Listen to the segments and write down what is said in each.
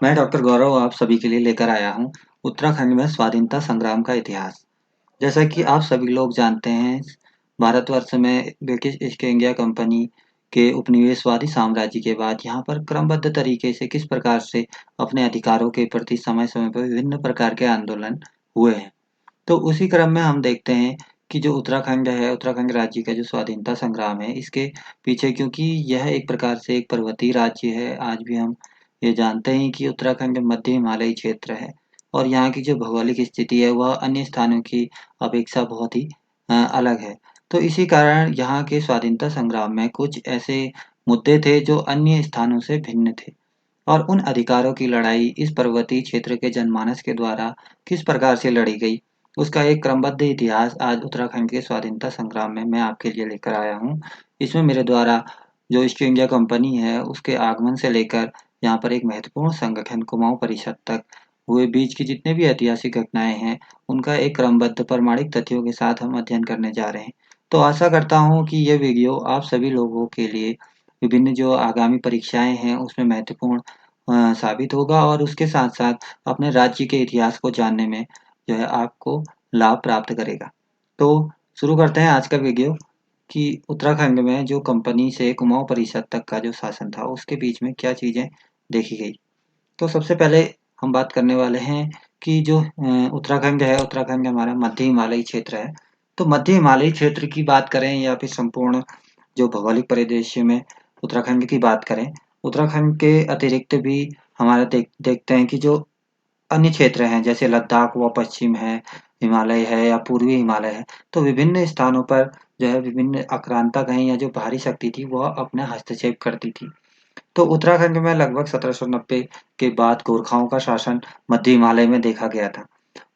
मैं डॉक्टर गौरव आप सभी के लिए लेकर आया हूँ उत्तराखंड में स्वाधीनता संग्राम का इतिहास। जैसा कि आप सभी लोग जानते हैं, भारतवर्ष में ब्रिटिश ईस्ट इंडिया कंपनी के उपनिवेशवादी साम्राज्य के बाद यहाँ पर क्रमबद्ध तरीके से किस प्रकार से अपने अधिकारों के प्रति समय-समय पर विभिन्न प्रकार के आंदोलन हुए हैं। तो उसी क्रम में हम देखते हैं कि जो उत्तराखंड है, उत्तराखंड राज्य का जो स्वाधीनता संग्राम है, इसके पीछे क्योंकि यह एक प्रकार से एक पर्वतीय राज्य है, आज भी हम ये जानते हैं कि उत्तराखंड मध्य हिमालयी क्षेत्र है और यहाँ की जो भौगोलिक स्थिति है, वह अन्य स्थानों की अपेक्षा बहुत ही अलग है। तो इसी कारण यहाँ के स्वाधीनता संग्राम में कुछ ऐसे मुद्दे थे जो अन्य स्थानों से भिन्न थे और उन अधिकारों की लड़ाई इस पर्वतीय क्षेत्र के जनमानस के द्वारा किस प्रकार से लड़ी गई, उसका एक क्रमबद्ध इतिहास आज उत्तराखंड के स्वाधीनता संग्राम में मैं आपके लिए लेकर आया हूँ। इसमें मेरे द्वारा जो ईस्ट इंडिया कंपनी है, उसके आगमन से लेकर यहाँ पर एक महत्वपूर्ण संगठन कुमाऊँ परिषद तक हुए बीच की जितने भी ऐतिहासिक घटनाएँ हैं, उनका एक क्रमबद्ध प्रमाणिक तथ्यों के साथ हम अध्ययन करने जा रहे हैं। तो आशा करता हूँ कि ये वीडियो आप सभी लोगों के लिए विभिन्न जो आगामी परीक्षाएँ हैं, उसमें महत्वपूर्ण साबित होगा और उसके साथ-साथ अपने राज्य के इतिहास को जानने में जो है आपको लाभ प्राप्त करेगा। तो शुरू करते हैं आज का वीडियो कि उत्तराखंड में जो कंपनी से कुमाऊँ परिषद तक का जो शासन था, उसके बीच में क्या चीज़ें देखी गई। तो सबसे पहले हम बात करने वाले हैं कि जो उत्तराखंड है, उत्तराखंड हमारा मध्य हिमालयी क्षेत्र है। तो मध्य हिमालयी क्षेत्र की बात करें या फिर संपूर्ण जो भौगोलिक परिदृश्य में उत्तराखंड की बात करें, उत्तराखंड के अतिरिक्त भी हमारा देखते हैं कि जो अन्य क्षेत्र हैं जैसे लद्दाख व पश्चिम है, हिमालय है या पूर्वी हिमालय है, तो विभिन्न स्थानों पर जो है विभिन्न आक्रांता कहें या जो बाहरी शक्ति थी वह अपना हस्तक्षेप करती थी। तो उत्तराखंड में लगभग 1790 के बाद गोरखाओं का शासन मध्य हिमालय में देखा गया था।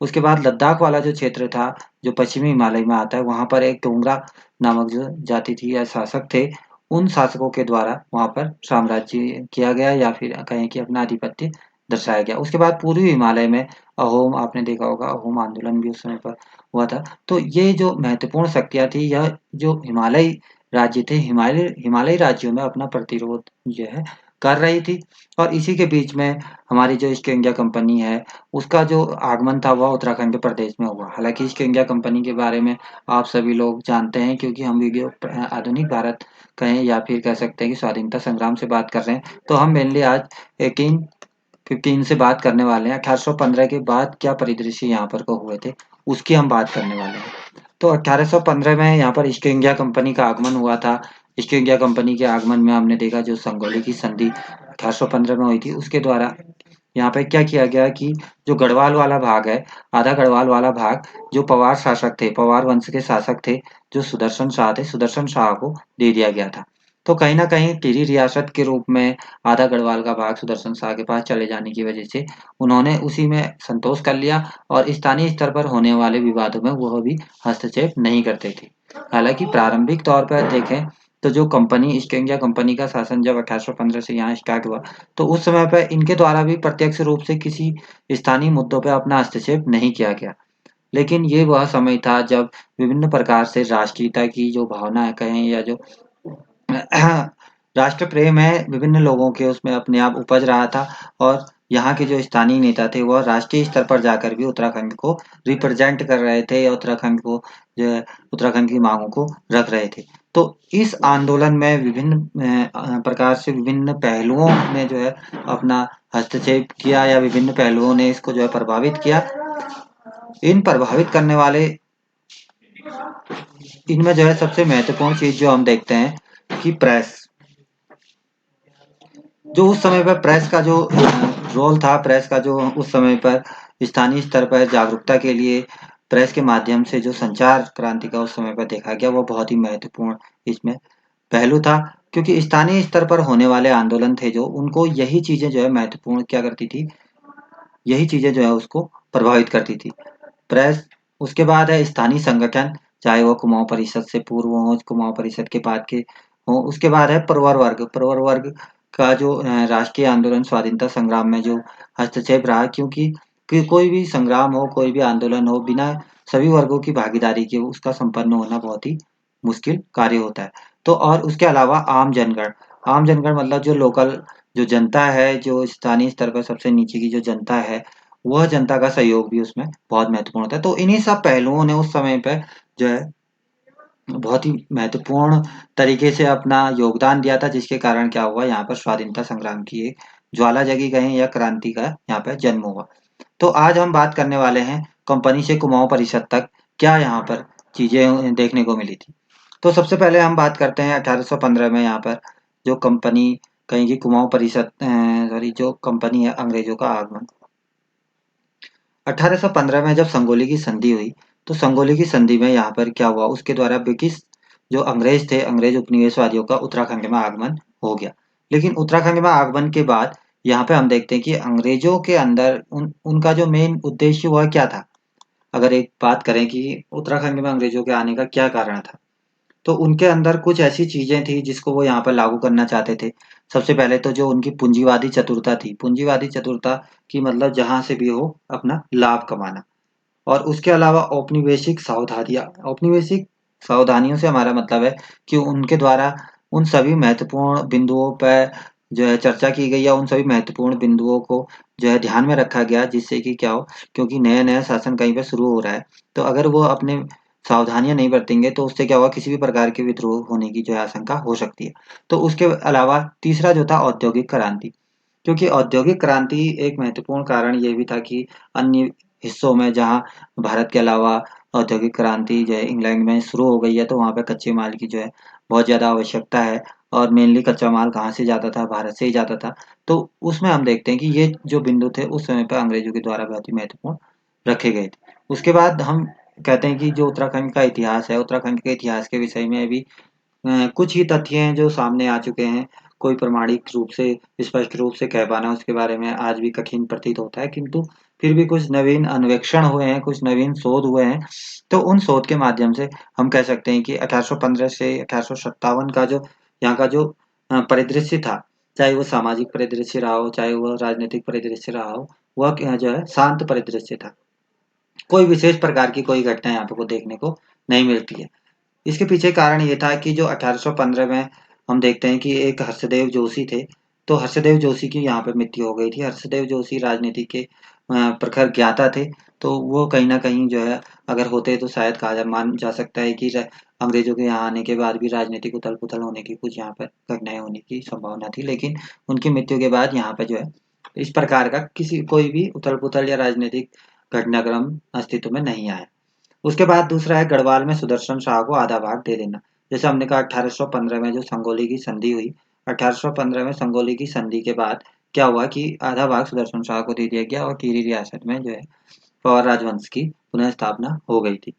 उसके बाद लद्दाख वाला जो क्षेत्र था, जो पश्चिमी हिमालय में आता है, वहाँ पर एक डोगरा नामक जो जाति थी या शासक थे, उन शासकों के द्वारा वहाँ पर साम्राज्य किया गया या फिर कहें कि अपना आधिपत्य दर्शाया गया। उसके बाद पूर्वी हिमालय में अहोम आपने देखा होगा, अहोम आंदोलन भी उस समय पर हुआ था। तो ये जो महत्वपूर्ण शक्तियाँ थी, यह जो हिमालयी राज्य थे, हिमालयी राज्यों में अपना प्रतिरोध जो है कर रही थी और इसी के बीच में हमारी जो ईस्ट इंडिया कंपनी है, उसका जो आगमन था वह उत्तराखंड प्रदेश में हुआ। हालाँकि ईस्ट इंडिया कंपनी के बारे में आप सभी लोग जानते हैं क्योंकि हम वीडियो आधुनिक भारत कहें या फिर कह सकते हैं कि स्वाधीनता संग्राम से बात कर रहे हैं। तो हम मेनली आज 1815 से बात करने वाले हैं। 1815 के बाद क्या परिदृश्य यहाँ पर को हुए थे, उसकी हम बात करने वाले हैं। तो 1815 में यहाँ पर ईस्ट इंडिया कंपनी का आगमन हुआ था। ईस्ट इंडिया कंपनी के आगमन में हमने देखा जो संगोली की संधि 1815 में हुई थी, उसके द्वारा यहाँ पे क्या किया गया कि जो गढ़वाल वाला भाग है, आधा गढ़वाल वाला भाग जो पवार शासक थे, पवार वंश के शासक थे, जो सुदर्शन शाह थे, सुदर्शन शाह को दे दिया गया था। तो कहीं न कहीं टिहरी रियासत के रूप में आधा गढ़वाल का भाग सुदर्शन शाह के पास चले जाने की वजह से उन्होंने उसी में संतोष कर लिया और स्थानीय स्तर पर होने वाले विवादों में वह भी हस्तक्षेप नहीं करते थे। हालाँकि प्रारंभिक तौर पर देखें तो जो कंपनी ईस्ट इंडिया कंपनी का शासन जब 1815 से यहाँ स्टार्ट हुआ, तो उस समय पे इनके द्वारा भी प्रत्यक्ष रूप से किसी स्थानीय मुद्दों पे अपना हस्तक्षेप नहीं किया गया। लेकिन ये वह समय था जब विभिन्न प्रकार से राष्ट्रीयता की जो भावना है कहें या जो राष्ट्र प्रेम है विभिन्न लोगों के उसमें अपने आप उपज रहा था और यहाँ के जो स्थानीय नेता थे वह राष्ट्रीय स्तर पर जाकर भी उत्तराखंड को रिप्रेजेंट कर रहे थे या उत्तराखंड को जो है उत्तराखंड की मांगों को रख रहे थे। तो इस आंदोलन में विभिन्न प्रकार से विभिन्न पहलुओं ने जो है अपना हस्तक्षेप किया या विभिन्न पहलुओं ने इसको जो है प्रभावित किया। इन प्रभावित करने वाले इनमें जो है सबसे महत्वपूर्ण चीज़ जो हम देखते हैं कि प्रेस, जो उस समय पर प्रेस का जो रोल था, प्रेस का जो उस समय पर स्थानीय स्तर पर जागरूकता के लिए प्रेस के माध्यम से जो संचार क्रांति का उस समय पर देखा गया, वो बहुत ही महत्वपूर्ण इसमें पहलू था क्योंकि स्थानीय स्तर पर होने वाले आंदोलन थे जो उनको यही चीज़ें जो है महत्वपूर्ण क्या करती थी, यही चीज़ें जो है उसको प्रभावित करती थी। प्रेस, उसके बाद है स्थानीय संगठन, चाहे वो कुमाऊँ परिषद से पूर्व हो, कुमाऊँ परिषद के बाद के हों। उसके बाद है प्रवर वर्ग, प्रवर वर्ग का जो राष्ट्रीय आंदोलन स्वाधीनता संग्राम में जो हस्तक्षेप रहा क्योंकि कोई भी संग्राम हो, कोई भी आंदोलन हो, बिना सभी वर्गों की भागीदारी के उसका संपन्न होना बहुत ही मुश्किल कार्य होता है। तो और उसके अलावा आम जनगण मतलब जो लोकल जो जनता है, जो स्थानीय स्तर पर सबसे नीचे की जो जनता है, वह जनता का सहयोग भी उसमें बहुत महत्वपूर्ण होता है। तो इन्हीं सब पहलुओं ने उस समय पे जो है बहुत ही महत्वपूर्ण तरीके से अपना योगदान दिया था, जिसके कारण क्या हुआ, यहाँ पर स्वाधीनता संग्राम की एक ज्वाला जगी कहें या क्रांति का यहाँ पे जन्म हुआ। तो आज हम बात करने वाले हैं कंपनी से कुमाऊं परिषद तक क्या यहाँ पर चीजें देखने को मिली थी। तो सबसे पहले हम बात करते हैं 1815 में यहाँ पर जो कंपनी कहीं की कुमाऊं परिषद सॉरी जो कंपनी है अंग्रेजों का आगमन। 1815 में जब संगोली की संधि हुई, तो संगोली की संधि में यहाँ पर क्या हुआ, उसके द्वारा ब्रिटिश जो अंग्रेज थे, अंग्रेज उपनिवेशवादियों का उत्तराखंड में आगमन हो गया। लेकिन उत्तराखंड में आगमन के बाद यहाँ पे हम देखते हैं कि अंग्रेजों के अंदर उनका जो मेन उद्देश्य वह क्या था। अगर एक बात करें कि उत्तराखंड में अंग्रेजों के आने का क्या कारण था, तो उनके अंदर कुछ ऐसी चीजें थी जिसको वो यहाँ पर लागू करना चाहते थे। सबसे पहले तो जो उनकी पूंजीवादी चतुरता थी, पूंजीवादी चतुरता की मतलब जहां से भी हो अपना लाभ कमाना। और उसके अलावा औपनिवेशिक सावधानियां, औपनिवेशिक सावधानियों से हमारा मतलब है कि उनके द्वारा उन सभी महत्वपूर्ण बिंदुओं पर जो है चर्चा की गई या उन सभी महत्वपूर्ण बिंदुओं को जो है ध्यान में रखा गया, जिससे कि क्या हो, क्योंकि नया नया शासन कहीं पे शुरू हो रहा है, तो अगर वो अपने सावधानियां नहीं बरतेंगे तो उससे क्या होगा, किसी भी प्रकार के विद्रोह होने की जो है आशंका हो सकती है। तो उसके अलावा तीसरा जो था औद्योगिक क्रांति, क्योंकि औद्योगिक क्रांति एक महत्वपूर्ण कारण ये भी था कि अन्य हिस्सों में जहाँ भारत के अलावा औद्योगिक क्रांति जो है इंग्लैंड में शुरू हो गई है, तो वहाँ पे कच्चे माल की जो है बहुत ज़्यादा आवश्यकता है। और मेनली कच्चा माल कहाँ से जाता था, भारत से ही जाता था। तो उसमें हम देखते हैं कि ये जो बिंदु थे उस समय पर अंग्रेजों के द्वारा बहुत ही महत्वपूर्ण रखे गए थे। उसके बाद हम कहते हैं कि जो उत्तराखंड का इतिहास है, उत्तराखंड के इतिहास के विषय में भी कुछ ही तथ्य हैं जो सामने आ चुके हैं। कोई प्रमाणिक रूप से स्पष्ट रूप से कह पाना उसके बारे में आज भी कठिन प्रतीत होता है, किंतु फिर भी कुछ नवीन अन्वेषण हुए हैं, कुछ नवीन शोध हुए हैं। तो उन शोध के माध्यम से हम कह सकते हैं कि 1815 से 1857 का जो यहाँ का जो परिदृश्य था, चाहे वो सामाजिक परिदृश्य रहा हो, चाहे वो राजनीतिक परिदृश्य रहा हो, वह जो है शांत परिदृश्य था। कोई विशेष प्रकार की कोई घटना यहाँ पे को देखने को नहीं मिलती है। इसके पीछे कारण ये था कि जो 1815 में हम देखते हैं कि एक हर्षदेव जोशी थे, तो हर्षदेव जोशी की यहाँ पे मृत्यु हो गई थी। हर्षदेव जोशी राजनीति के प्रखर ज्ञाता थे, तो वो कहीं न कहीं जो है अगर होते तो शायद कहा जा मान जा सकता है कि अंग्रेजों के यहाँ आने के बाद भी राजनीतिक उथल-पुथल होने की कुछ यहाँ पर घटनाएँ होने की संभावना थी। लेकिन उनकी मृत्यु के बाद यहाँ पे जो है इस प्रकार का किसी कोई भी उथल-पुथल या राजनीतिक घटनाक्रम अस्तित्व में नहीं आया। उसके बाद दूसरा है गढ़वाल में सुदर्शन शाह को आधा भाग दे देना। जैसे हमने कहा 1815 में जो संगोली की संधि हुई, 1815 में संगोली की संधि के बाद क्या हुआ कि आधा भाग सुदर्शन शाह को दे दिया गया और टिहरी रियासत में जो है पवार राजवंश की पुनः स्थापना हो गई थी।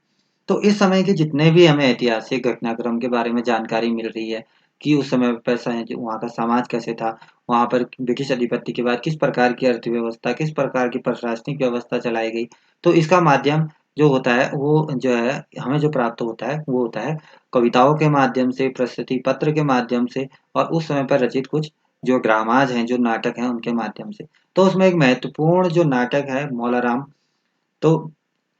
तो इस समय के जितने भी हमें ऐतिहासिक घटनाक्रम के बारे में जानकारी मिल रही है कि उस समय पर वहाँ का समाज कैसे था, वहाँ पर ब्रिटिश अधिपत्य के बाद किस प्रकार की अर्थव्यवस्था, किस प्रकार की प्रशासनिक व्यवस्था चलाई गई, तो इसका माध्यम जो होता है वो जो है हमें जो प्राप्त होता है वो होता है कविताओं के माध्यम से, प्रस्तुति पत्र के माध्यम से और उस समय पर रचित कुछ जो ड्रामाज हैं, जो नाटक हैं उनके माध्यम से। तो उसमें एक महत्वपूर्ण जो नाटक है मौलाराम, तो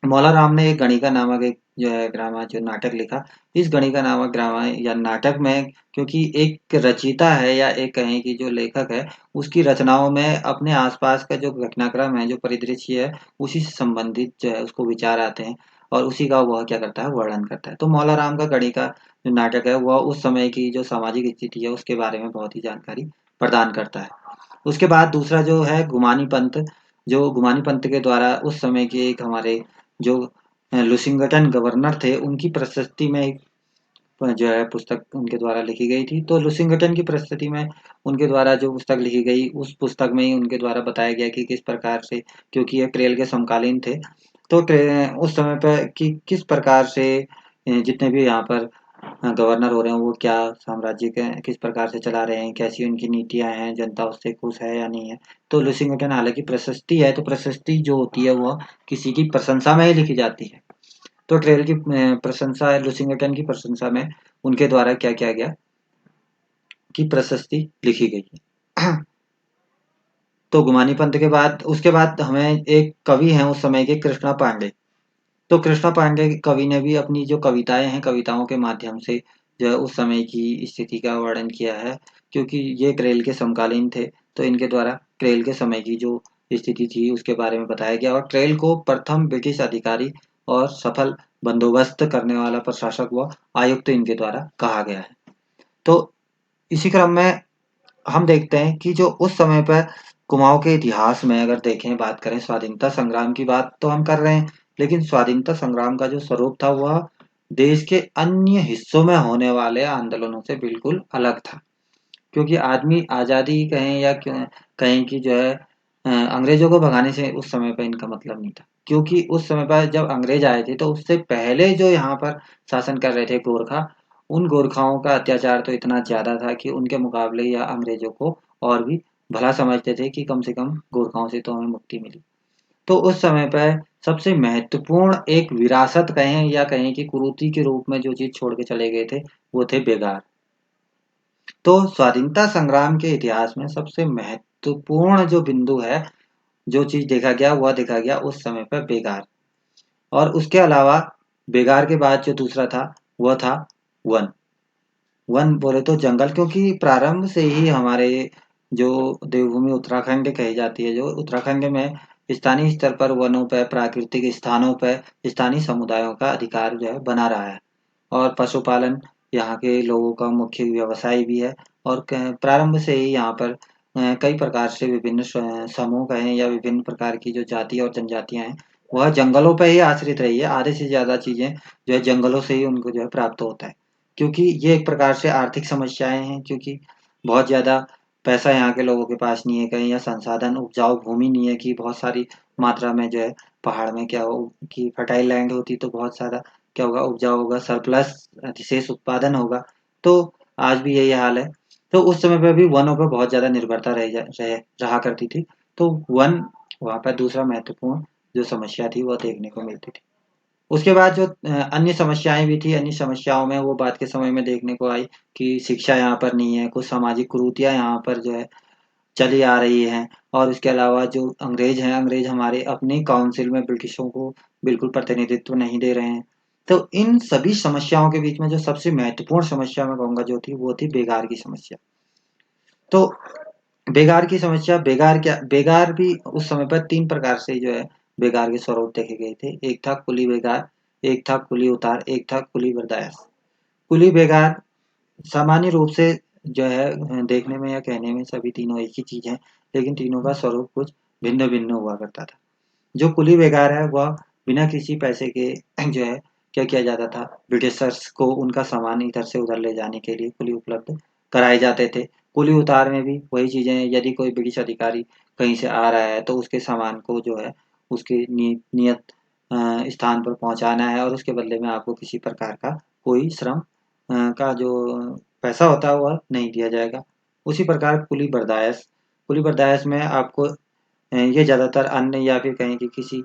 मौला राम ने एक गणिका नामक एक जो है ड्रामा जो नाटक लिखा। इस गणिका नामक ड्रामा या नाटक में क्योंकि एक रचयिता है या एक कहें कि जो लेखक है, उसकी रचनाओं में अपने आसपास का जो घटनाक्रम है, जो परिदृश्य है, उसी से संबंधित जो है उसको विचार आते हैं और उसी का वह क्या करता है वर्णन करता है। तो मौला राम का गणिका जो नाटक है वह उस समय की जो सामाजिक स्थिति है उसके बारे में बहुत ही जानकारी प्रदान करता है। उसके बाद दूसरा जो है गुमानी पंथ, जो गुमानी पंथ के द्वारा उस समय के एक हमारे जो लुसिंगटन गवर्नर थे, उनकी प्रशस्ति में एक जो है पुस्तक उनके द्वारा लिखी गई थी। तो लुसिंगटन की प्रस्तुति में उनके द्वारा जो पुस्तक लिखी गई, उस पुस्तक में ही उनके द्वारा बताया गया कि किस प्रकार से, क्योंकि ये क्रेल के समकालीन थे, तो उस समय पे कि किस प्रकार से जितने भी यहाँ पर गवर्नर हो रहे हैं वो क्या साम्राज्य के किस प्रकार से चला रहे हैं, कैसी उनकी नीतियाँ हैं, जनता उससे खुश है या नहीं है। तो लुसिंगटन हालाँकि प्रशस्ति है, तो प्रशस्ति जो होती है वह किसी की प्रशंसा में ही लिखी जाती है। तो ट्रेल की प्रशंसा लुसिंगटन की प्रशंसा में उनके द्वारा क्या किया गया कि प्रशस्ति लिखी गई है। तो गुमानी पंथ के बाद उसके बाद हमें एक कवि हैं उस समय के कृष्णा पांडे। तो कृष्णा पांडे कवि ने भी अपनी जो कविताएं हैं कविताओं के माध्यम से जो है उस समय की स्थिति का वर्णन किया है, क्योंकि ये क्रेल के समकालीन थे। तो इनके द्वारा क्रेल के समय की जो स्थिति थी उसके बारे में बताया गया, और क्रेल को प्रथम ब्रिटिश अधिकारी और सफल बंदोबस्त करने वाला प्रशासक व आयुक्त इनके द्वारा कहा गया है। तो इसी क्रम में हम देखते हैं कि जो उस समय पर कुमाऊं के इतिहास में अगर देखें, बात करें स्वाधीनता संग्राम की बात तो हम कर रहे हैं, लेकिन स्वाधीनता संग्राम का जो स्वरूप था वह देश के अन्य हिस्सों में होने वाले आंदोलनों से बिल्कुल अलग था। क्योंकि आदमी आज़ादी कहें या कहें कि जो है अंग्रेजों को भगाने से उस समय पर इनका मतलब नहीं था, क्योंकि उस समय पर जब अंग्रेज आए थे तो उससे पहले जो यहाँ पर शासन कर रहे थे गोरखा, उन गोरखाओं का अत्याचार तो इतना ज़्यादा था कि उनके मुकाबले या अंग्रेजों को और भी भला समझते थे कि कम से कम गोरखाओं से तो हमें मुक्ति मिली। तो उस समय पर सबसे महत्वपूर्ण एक विरासत कहें या कहें कि कुरीति के रूप में जो चीज़ छोड़ के चले गए थे वो थे बेगार। तो स्वाधीनता संग्राम के इतिहास में सबसे महत्वपूर्ण जो बिंदु है, जो चीज़ देखा गया वह देखा गया उस समय पर बेगार। और उसके अलावा बेगार के बाद जो दूसरा था वह था वन। वन बोले तो जंगल, क्योंकि प्रारंभ से ही हमारे जो देवभूमि उत्तराखंड कही जाती है, जो उत्तराखंड में स्थानीय स्तर पर वनों पर, प्राकृतिक स्थानों पर स्थानीय समुदायों का अधिकार जो है बना रहा है। और पशुपालन यहाँ के लोगों का मुख्य व्यवसाय भी है। और प्रारंभ से ही यहाँ पर कई प्रकार से विभिन्न समूह कहें या विभिन्न प्रकार की जो जाति और जनजातियां हैं वह जंगलों पर ही आश्रित रही है। आधे से ज्यादा चीजें जो है जंगलों से ही उनको जो है प्राप्त होता है, क्योंकि ये एक प्रकार से आर्थिक समस्याएं हैं, क्योंकि बहुत ज्यादा पैसा यहाँ के लोगों के पास नहीं है कहीं, या संसाधन उपजाऊ भूमि नहीं है कि बहुत सारी मात्रा में जो है पहाड़ में क्या हो कि फर्टाइल लैंड होती तो बहुत सारा क्या होगा, उपजाऊ होगा, सरप्लस विशेष उत्पादन होगा। तो आज भी यही हाल है। तो उस समय पे भी वनों पर बहुत ज्यादा निर्भरता रहा करती थी। तो वन वहाँ पर दूसरा महत्वपूर्ण जो समस्या थी वह देखने को मिलती थी। उसके बाद जो अन्य समस्याएं भी थी, अन्य समस्याओं में वो बाद के समय में देखने को आई कि शिक्षा यहाँ पर नहीं है, कुछ सामाजिक कुरीतियां यहाँ पर जो है चली आ रही हैं। और इसके अलावा जो अंग्रेज हैं, अंग्रेज हमारे अपनी काउंसिल में ब्रिटिशों को बिल्कुल प्रतिनिधित्व नहीं दे रहे हैं। तो इन सभी समस्याओं के बीच में जो सबसे महत्वपूर्ण समस्या मैं कहूँगा जो थी वो थी बेगार की समस्या। तो बेगार की समस्या, बेगार क्या, बेगार भी उस समय पर तीन प्रकार से जो है बेगार के स्वरूप देखे गए थे। एक था कुली बेगार, एक था कुली उतार, एक था कुली बर्दाश्त। कुली बेगार सामान्य रूप से जो है देखने में या कहने में सभी तीनों एक ही चीज है, लेकिन तीनों का स्वरूप कुछ भिन्न भिन्न हुआ करता था। जो कुली बेगार है वह बिना किसी पैसे के जो है क्या किया जाता था, ब्रिटिशर्स को उनका सामान इधर से उधर ले जाने के लिए कुली उपलब्ध कराए जाते थे। कुली उतार में भी वही चीजें हैं, यदि कोई ब्रिटिश अधिकारी कहीं से आ रहा है तो उसके सामान को जो है उसके नियत स्थान पर पहुंचाना है, और उसके बदले में आपको किसी प्रकार का कोई श्रम का जो पैसा होता है वह नहीं दिया जाएगा। उसी प्रकार कुली बर्दायश में आपको ये ज़्यादातर अन्न या फिर कहें कि किसी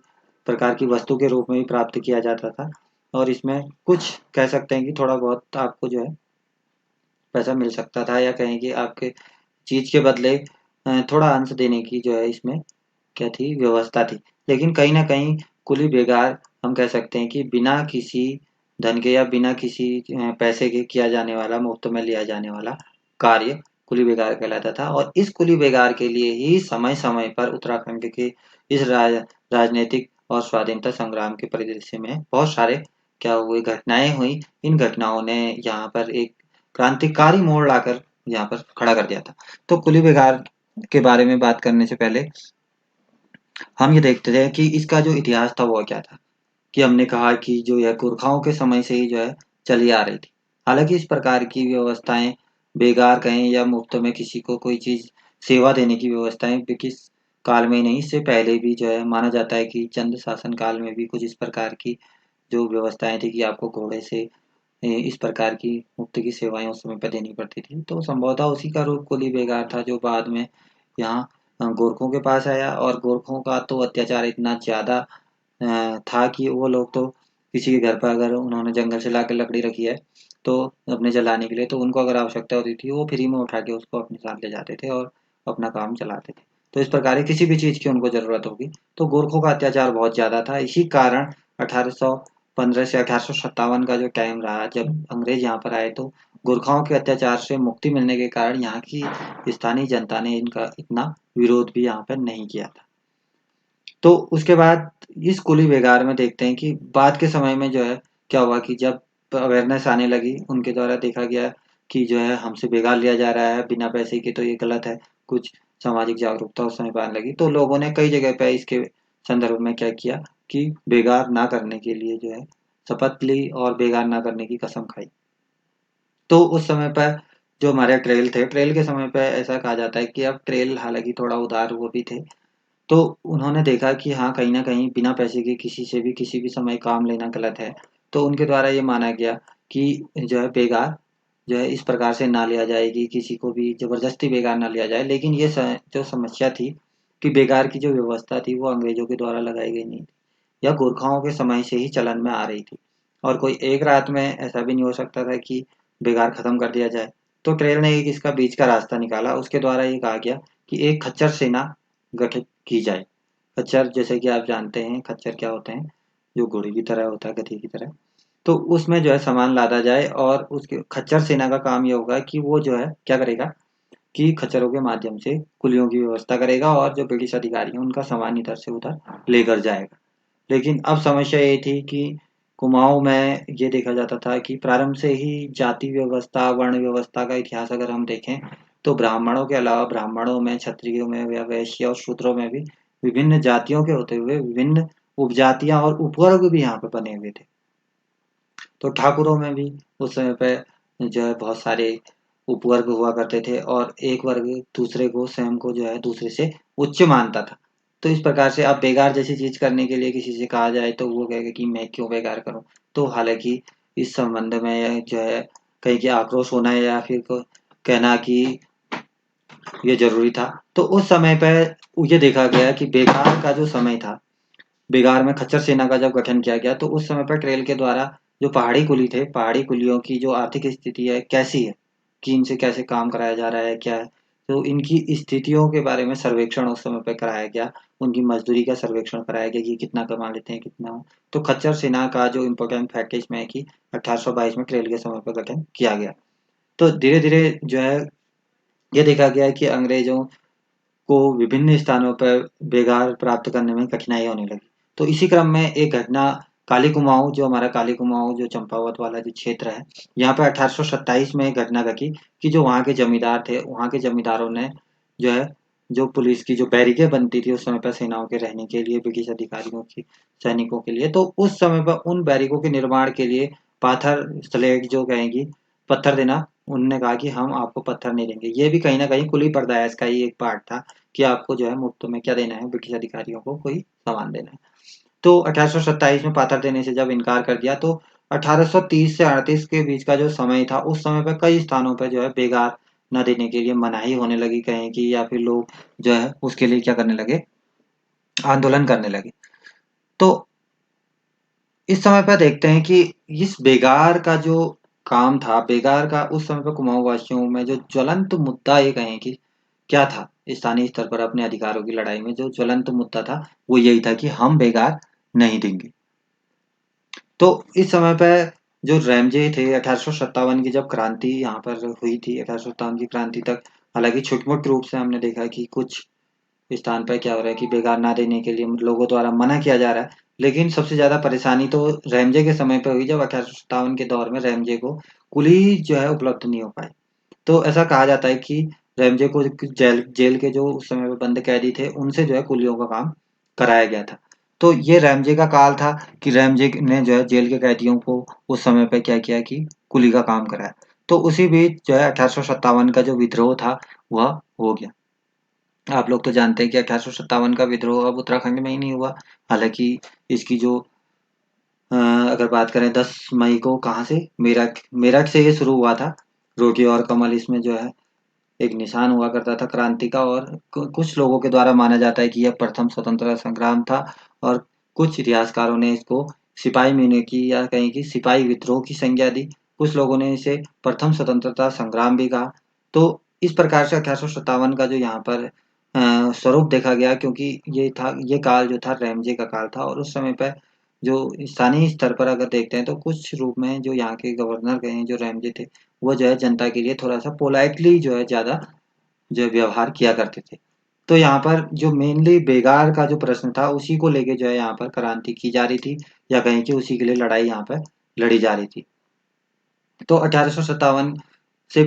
प्रकार की वस्तु के रूप में भी प्राप्त किया जाता था। और इसमें कुछ कह सकते हैं कि थोड़ा बहुत आपको जो है पैसा मिल सकता था, या कहें कि आपके चीज़ के बदले थोड़ा अंश देने की जो है इसमें क्या थी, व्यवस्था थी। लेकिन कहीं न कहीं कुली बेगार हम कह सकते हैं कि बिना किसी धन के या बिना किसी पैसे के किया जाने वाला, मुफ्त में लिया जाने वाला कार्य कुली बेगार कहलाता था। और इस कुली बेगार के लिए ही समय-समय पर उत्तराखंड के इस राजनीतिक और स्वाधीनता संग्राम के परिदृश्य में बहुत सारे क्या हुए, घटनाएँ हुई। इन घटनाओं ने यहाँ पर एक क्रांतिकारी मोड़ लाकर यहाँ पर खड़ा कर दिया था। तो कुली बेगार के बारे में बात करने से पहले हम ये देखते थे कि इसका जो इतिहास था वो क्या था, कि हमने कहा कि जो यह गोरखाओं के समय से ही जो है चली आ रही थी। हालांकि इस प्रकार की व्यवस्थाएं, बेगार कहें या मुफ्त में किसी को कोई चीज सेवा देने की व्यवस्थाएं ब्रिटिश काल में नहीं, इससे पहले भी जो है माना जाता है कि चंद शासन काल में भी कुछ इस प्रकार की जो व्यवस्थाएं थी कि आपको घोड़े से इस प्रकार की मुफ्त की सेवाएं उस समय पर देनी पड़ती थी। तो संभवतः उसी का रूप कुली बेगार था जो बाद में यहाँ गोरखों के पास आया। और गोरखों का तो अत्याचार इतना ज्यादा था कि वो लोग तो किसी के घर पर अगर उन्होंने जंगल से लाकर लकड़ी रखी है तो अपने जलाने के लिए, तो उनको अगर आवश्यकता होती थी वो फ्री में उठा के उसको अपने साथ ले जाते थे और अपना काम चलाते थे। तो इस प्रकार की किसी भी चीज की उनको जरूरत होगी तो गोरखों का अत्याचार बहुत ज्यादा था। इसी कारण 1850 15 से 1857 का जो टाइम रहा जब अंग्रेज यहाँ पर आए, तो गोरखाओं के अत्याचार से मुक्ति मिलने के कारण यहाँ की स्थानीय जनता ने इनका इतना विरोध भी यहाँ पर नहीं किया था। तो उसके बाद इस कुली बेगार में देखते हैं कि बाद के समय में जो है क्या हुआ कि जब अवेयरनेस आने लगी, उनके द्वारा देखा गया कि जो है हमसे बेगार लिया जा रहा है बिना पैसे के, तो ये गलत है। कुछ सामाजिक जागरूकता उस समय पर आने लगी, तो लोगों ने कई जगह पे इसके संदर्भ में क्या किया कि बेगार ना करने के लिए जो है शपथ ली और बेगार ना करने की कसम खाई। तो उस समय पर जो हमारे ट्रेल थे, ट्रेल के समय पे ऐसा कहा जाता है कि अब ट्रेल हालांकि थोड़ा उदार वो भी थे, तो उन्होंने देखा कि हाँ, कहीं न कहीं बिना पैसे के किसी से भी किसी भी समय काम लेना गलत है। तो उनके द्वारा ये माना गया कि जो है बेगार जो है इस प्रकार से ना लिया जाए कि किसी को भी ज़बरदस्ती बेगार ना लिया जाए। लेकिन ये जो समस्या थी कि बेगार की जो व्यवस्था थी वो अंग्रेज़ों के द्वारा लगाई गई नहीं थी, या गोरखाओं के समय से ही चलन में आ रही थी। और कोई एक रात में ऐसा भी नहीं हो सकता था कि बेगार खत्म कर दिया जाए। तो ट्रेल ने एक इसका बीच का रास्ता निकाला। उसके द्वारा ये कहा गया कि एक खच्चर सेना गठित की जाए। खच्चर जैसे कि आप जानते हैं खच्चर क्या होते हैं, जो घोड़े की तरह होता है, गधे की तरह। तो उसमें जो है सामान लादा जाए और उसके खच्चर सेना का काम ये होगा कि वो जो है क्या करेगा कि खच्चरों के माध्यम से कुलियों की व्यवस्था करेगा और जो ब्रिटिश अधिकारी हैं उनका सामान इधर से उधर लेकर जाएगा। लेकिन अब समस्या ये थी कि कुमाऊँ में ये देखा जाता था कि प्रारंभ से ही जाति व्यवस्था, वर्ण व्यवस्था का इतिहास अगर हम देखें, तो ब्राह्मणों के अलावा ब्राह्मणों में, क्षत्रियों में या वैश्य और शूद्रों में भी विभिन्न जातियों के होते हुए विभिन्न उपजातियाँ और उपवर्ग भी यहाँ पे बने हुए थे। तो ठाकुरों में भी उस समय पे जो है बहुत सारे उपवर्ग हुआ करते थे और एक वर्ग दूसरे को स्वयं को जो है दूसरे से उच्च मानता था। तो इस प्रकार से अब बेगार जैसी चीज करने के लिए किसी से कहा जाए तो वो कहेगा कि मैं क्यों बेगार करूं। तो हालांकि इस संबंध में जो है कहीं कि आक्रोश होना है या फिर कहना कि ये जरूरी था। तो उस समय पर ये देखा गया कि बेगार का जो समय था, बिगार में खच्चर सेना का जब गठन किया गया, तो उस समय पर ट्रेल के द्वारा जो पहाड़ी कुली थे, पहाड़ी कुलियों की जो आर्थिक स्थिति है कैसी है, कि इनसे कैसे काम कराया जा रहा है, क्या है, तो इनकी स्थितियों के बारे में सर्वेक्षण उस समय पर कराया गया। उनकी मजदूरी का सर्वेक्षण कराया गया कि कितना कमा लेते हैं, कितना। तो खच्चर सेना का जो इम्पोर्टेंट फैक्ट है इसमें है कि 1822 में ट्रेल के समय पर गठन किया गया। तो धीरे धीरे जो है ये देखा गया है कि अंग्रेजों को विभिन्न स्थानों पर बेगार प्राप्त करने में कठिनाई होने लगी। तो इसी क्रम में एक घटना काली कुमाऊँ, जो हमारा काली कुमाऊँ जो चंपावत वाला जो क्षेत्र है, यहाँ पे 1827 में एक घटना घटी कि जो वहाँ के जमींदार थे, वहाँ के जमींदारों ने जो है जो पुलिस की जो बैरिकेड बनती थी उस समय पर सेनाओं के रहने के लिए, ब्रिटिश अधिकारियों की, सैनिकों के लिए, तो उस समय पर उन बैरिकों के निर्माण के लिए पाथर स्लेट जो कहेंगी पत्थर देना, उन्होंने कहा कि हम आपको पत्थर नहीं देंगे। ये भी कहीं न कहीं कुली प्रदायस का ही एक पार्ट था कि आपको जो है मुफ्त में क्या देना है, ब्रिटिश अधिकारियों को कोई सामान देना है। तो 1827 में पाथर देने से जब इनकार कर दिया, तो 1830 से 38 के बीच का जो समय था, उस समय पे कई स्थानों पे जो है बेगार न देने के लिए मनाही होने लगी कहें कि, या फिर लोग जो है उसके लिए क्या करने लगे, आंदोलन करने लगे। तो इस समय पे देखते हैं कि इस बेगार का जो काम था, बेगार का उस समय पे कुमाऊँ वासियों में जो ज्वलंत मुद्दा ये कहें कि क्या था, स्थानीय स्तर पर अपने अधिकारों की लड़ाई में जो ज्वलंत मुद्दा था, वो यही था कि हम बेगार नहीं देंगे। तो इस समय पे जो रैमजे थे, 1857 की जब क्रांति यहाँ पर हुई थी, 1857 की क्रांति तक, हालांकि छुटमुट रूप से हमने देखा कि कुछ स्थान पर क्या हो रहा है कि बेगार ना देने के लिए लोगों द्वारा मना किया जा रहा है। लेकिन सबसे ज्यादा परेशानी तो रैमजे के समय पे हुई जब 1857 के दौर में रैमजे को कुली जो है उपलब्ध नहीं हो पाए। तो ऐसा कहा जाता है कि रैमजे को जेल जेल के जो उस समय पे बंद कैदी थे उनसे जो है कुलियों का काम कराया गया था। तो ये रैमजे का काल था कि रैमजे ने जो है जेल के कैदियों को उस समय पे क्या किया कि कुली का काम कराया। तो उसी बीच जो है 1857 का जो विद्रोह था वह हो गया। आप लोग तो जानते हैं कि 1857 का विद्रोह अब उत्तराखंड में ही नहीं हुआ। हालांकि इसकी जो अगर बात करें 10 मई को कहाँ से, मेरठ मेरठ से ये शुरू हुआ था। रोटी और कमल इसमें जो है एक निशान हुआ करता था क्रांति का, और कुछ लोगों के द्वारा माना जाता है कि यह प्रथम स्वतंत्रता संग्राम था, और कुछ इतिहासकारों ने इसको सिपाही महीने की या कहीं की सिपाही विद्रोह की संज्ञा दी। कुछ लोगों ने इसे प्रथम स्वतंत्रता संग्राम भी कहा। तो इस प्रकार से 1857 का जो यहाँ पर स्वरूप देखा गया, क्योंकि ये काल जो था रैमजे का काल था, और उस समय पर जो स्थानीय स्तर पर अगर देखते हैं तो कुछ रूप में जो यहाँ के गवर्नर गए हैं, जो रैमजे थे, वो जो है जनता के लिए थोड़ा-सा पोलाइटली जो है ज़्यादा जो है व्यवहार किया करते थे। तो यहाँ पर जो मेनली बेगार का जो प्रश्न था, उसी को लेके जो है यहाँ पर क्रांति की जा रही थी, या कहें कि उसी के लिए लड़ाई यहाँ पर लड़ी जा रही थी। तो 1857 से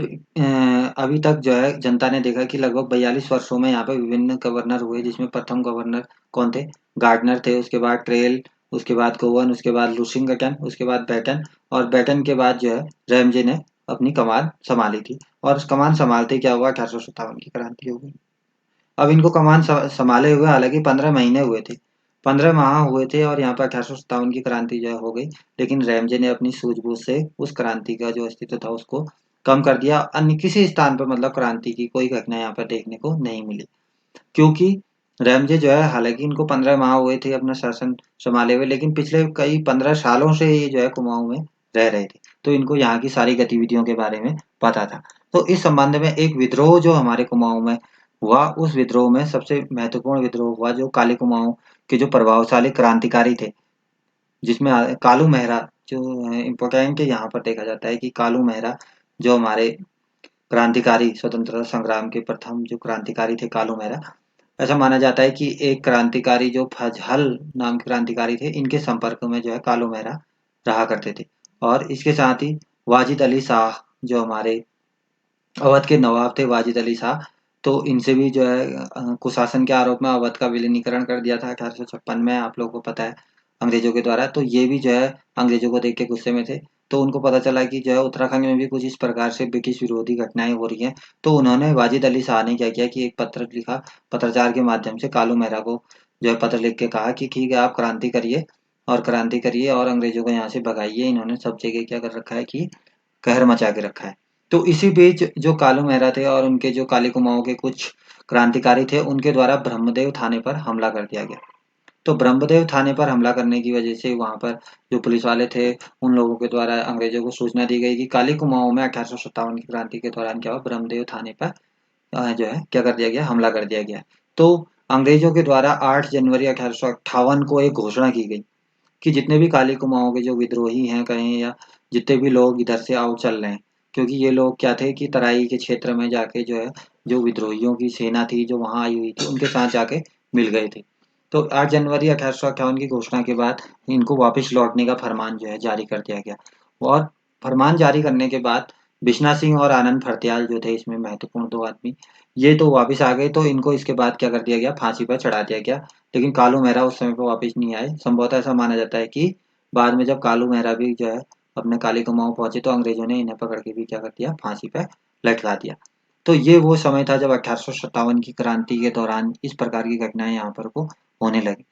अभी तक जो है जनता ने देखा कि लगभग 42 वर्षों में यहाँ पे विभिन्न गवर्नर हुए, जिसमें प्रथम गवर्नर कौन थे? गार्डनर थे, उसके बाद ट्रेल, उसके बाद कोवन, उसके बाद लुशिंगटन, उसके बाद बैटन, और बैटन के बाद जो है रैमजे ने अपनी कमान संभाली थी। और उस कमान संभालते ही क्या हुआ, 1857 की क्रांति हो गई। अब इनको कमान संभाले हुए हालांकि 15 महीने हुए थे, 15 माह हुए थे, और यहाँ पर 1857 की क्रांति जो है हो गई। लेकिन रैमजे ने अपनी सूझबूझ से उस क्रांति का जो अस्तित्व था उसको कम कर दिया। अन्य किसी स्थान पर मतलब क्रांति की कोई घटना यहाँ पर देखने को नहीं मिली, क्योंकि रैमजे जो है हालांकि इनको 15 माह हुए थे अपना शासन संभाले हुए, लेकिन पिछले कई 15 सालों से ये जो है कुमाऊं में रह रहे थे, तो इनको यहाँ की सारी गतिविधियों के बारे में पता था। तो इस संबंध में एक विद्रोह जो हमारे कुमाऊं में हुआ, उस विद्रोह में सबसे महत्वपूर्ण विद्रोह हुआ जो काली कुमाऊं के जो प्रभावशाली क्रांतिकारी थे, जिसमें कालू मेहरा जो इम्पोर्टेंट यहाँ पर देखा जाता है कि कालू मेहरा जो हमारे क्रांतिकारी स्वतंत्रता संग्राम के प्रथम जो क्रांतिकारी थे कालू मेहरा। ऐसा माना जाता है कि एक क्रांतिकारी जो फजहल नाम के क्रांतिकारी थे, इनके संपर्क में जो है कालू मेहरा रहा करते थे। और इसके साथ ही वाजिद अली शाह जो हमारे अवध के नवाब थे, वाजिद अली शाह, तो इनसे भी जो है कुशासन के आरोप में अवध का विलीनीकरण कर दिया था 1856 में, आप लोगों को पता है, अंग्रेजों के द्वारा। तो ये भी जो है अंग्रेजों को देख के गुस्से में थे। तो उनको पता चला कि जो है उत्तराखंड में भी कुछ इस प्रकार से ब्रिटिश विरोधी घटनाएं हो रही हैं। तो उन्होंने वाजिद अली शाह ने क्या किया कि एक पत्र लिखा, पत्राचार के माध्यम से कालू मेहरा को जो है पत्र लिख के कहा कि ठीक है, आप क्रांति करिए, और क्रांति करिए और अंग्रेजों को यहाँ से भगाइए। इन्होंने सब जगह क्या कर रखा है कि कहर मचा के रखा है। तो इसी बीच जो कालू मेहरा थे और उनके जो काली कुमाऊं के कुछ क्रांतिकारी थे, उनके द्वारा ब्रह्मदेव थाने पर हमला कर दिया गया। तो ब्रह्मदेव थाने पर हमला करने की वजह से वहां पर जो पुलिस वाले थे, उन लोगों के द्वारा अंग्रेजों को सूचना दी गई कि काली कुमाऊं में 1857 की क्रांति के दौरान क्या हुआ, ब्रह्मदेव थाने पर जो है क्या कर दिया गया, हमला कर दिया गया। तो अंग्रेजों के द्वारा 8 जनवरी 1858 को एक घोषणा की गई कि जितने भी काली कुमाऊं के जो विद्रोही हैं कहें, या जितने भी लोग इधर से आउट चल रहे हैं, क्योंकि ये लोग क्या थे कि तराई के क्षेत्र में जाके जो है जो विद्रोहियों की सेना थी जो वहां आई हुई थी, उनके साथ जाके मिल गए थे। तो 8 जनवरी 1858 की घोषणा के बाद इनको वापस लौटने का फरमान जो है जारी कर दिया गया। और फरमान जारी करने के बाद बिश्ना सिंह और आनंद फरत्याल जो थे इसमें महत्वपूर्ण 2 आदमी, ये तो वापस आ गए। तो इनको इसके बाद क्या कर दिया गया, फांसी पर चढ़ा दिया गया। लेकिन कालू मेहरा उस समय पे वापस नहीं आए। संभवतः ऐसा माना जाता है कि बाद में जब कालू मेहरा भी जो है अपने काली कुमाऊं पहुंचे, तो अंग्रेजों ने इन्हें पकड़ के भी क्या कर दिया, फांसी पे लटका दिया। तो ये वो समय था जब 1857 की क्रांति के दौरान इस प्रकार की घटनाएं यहाँ पर को होने लगी।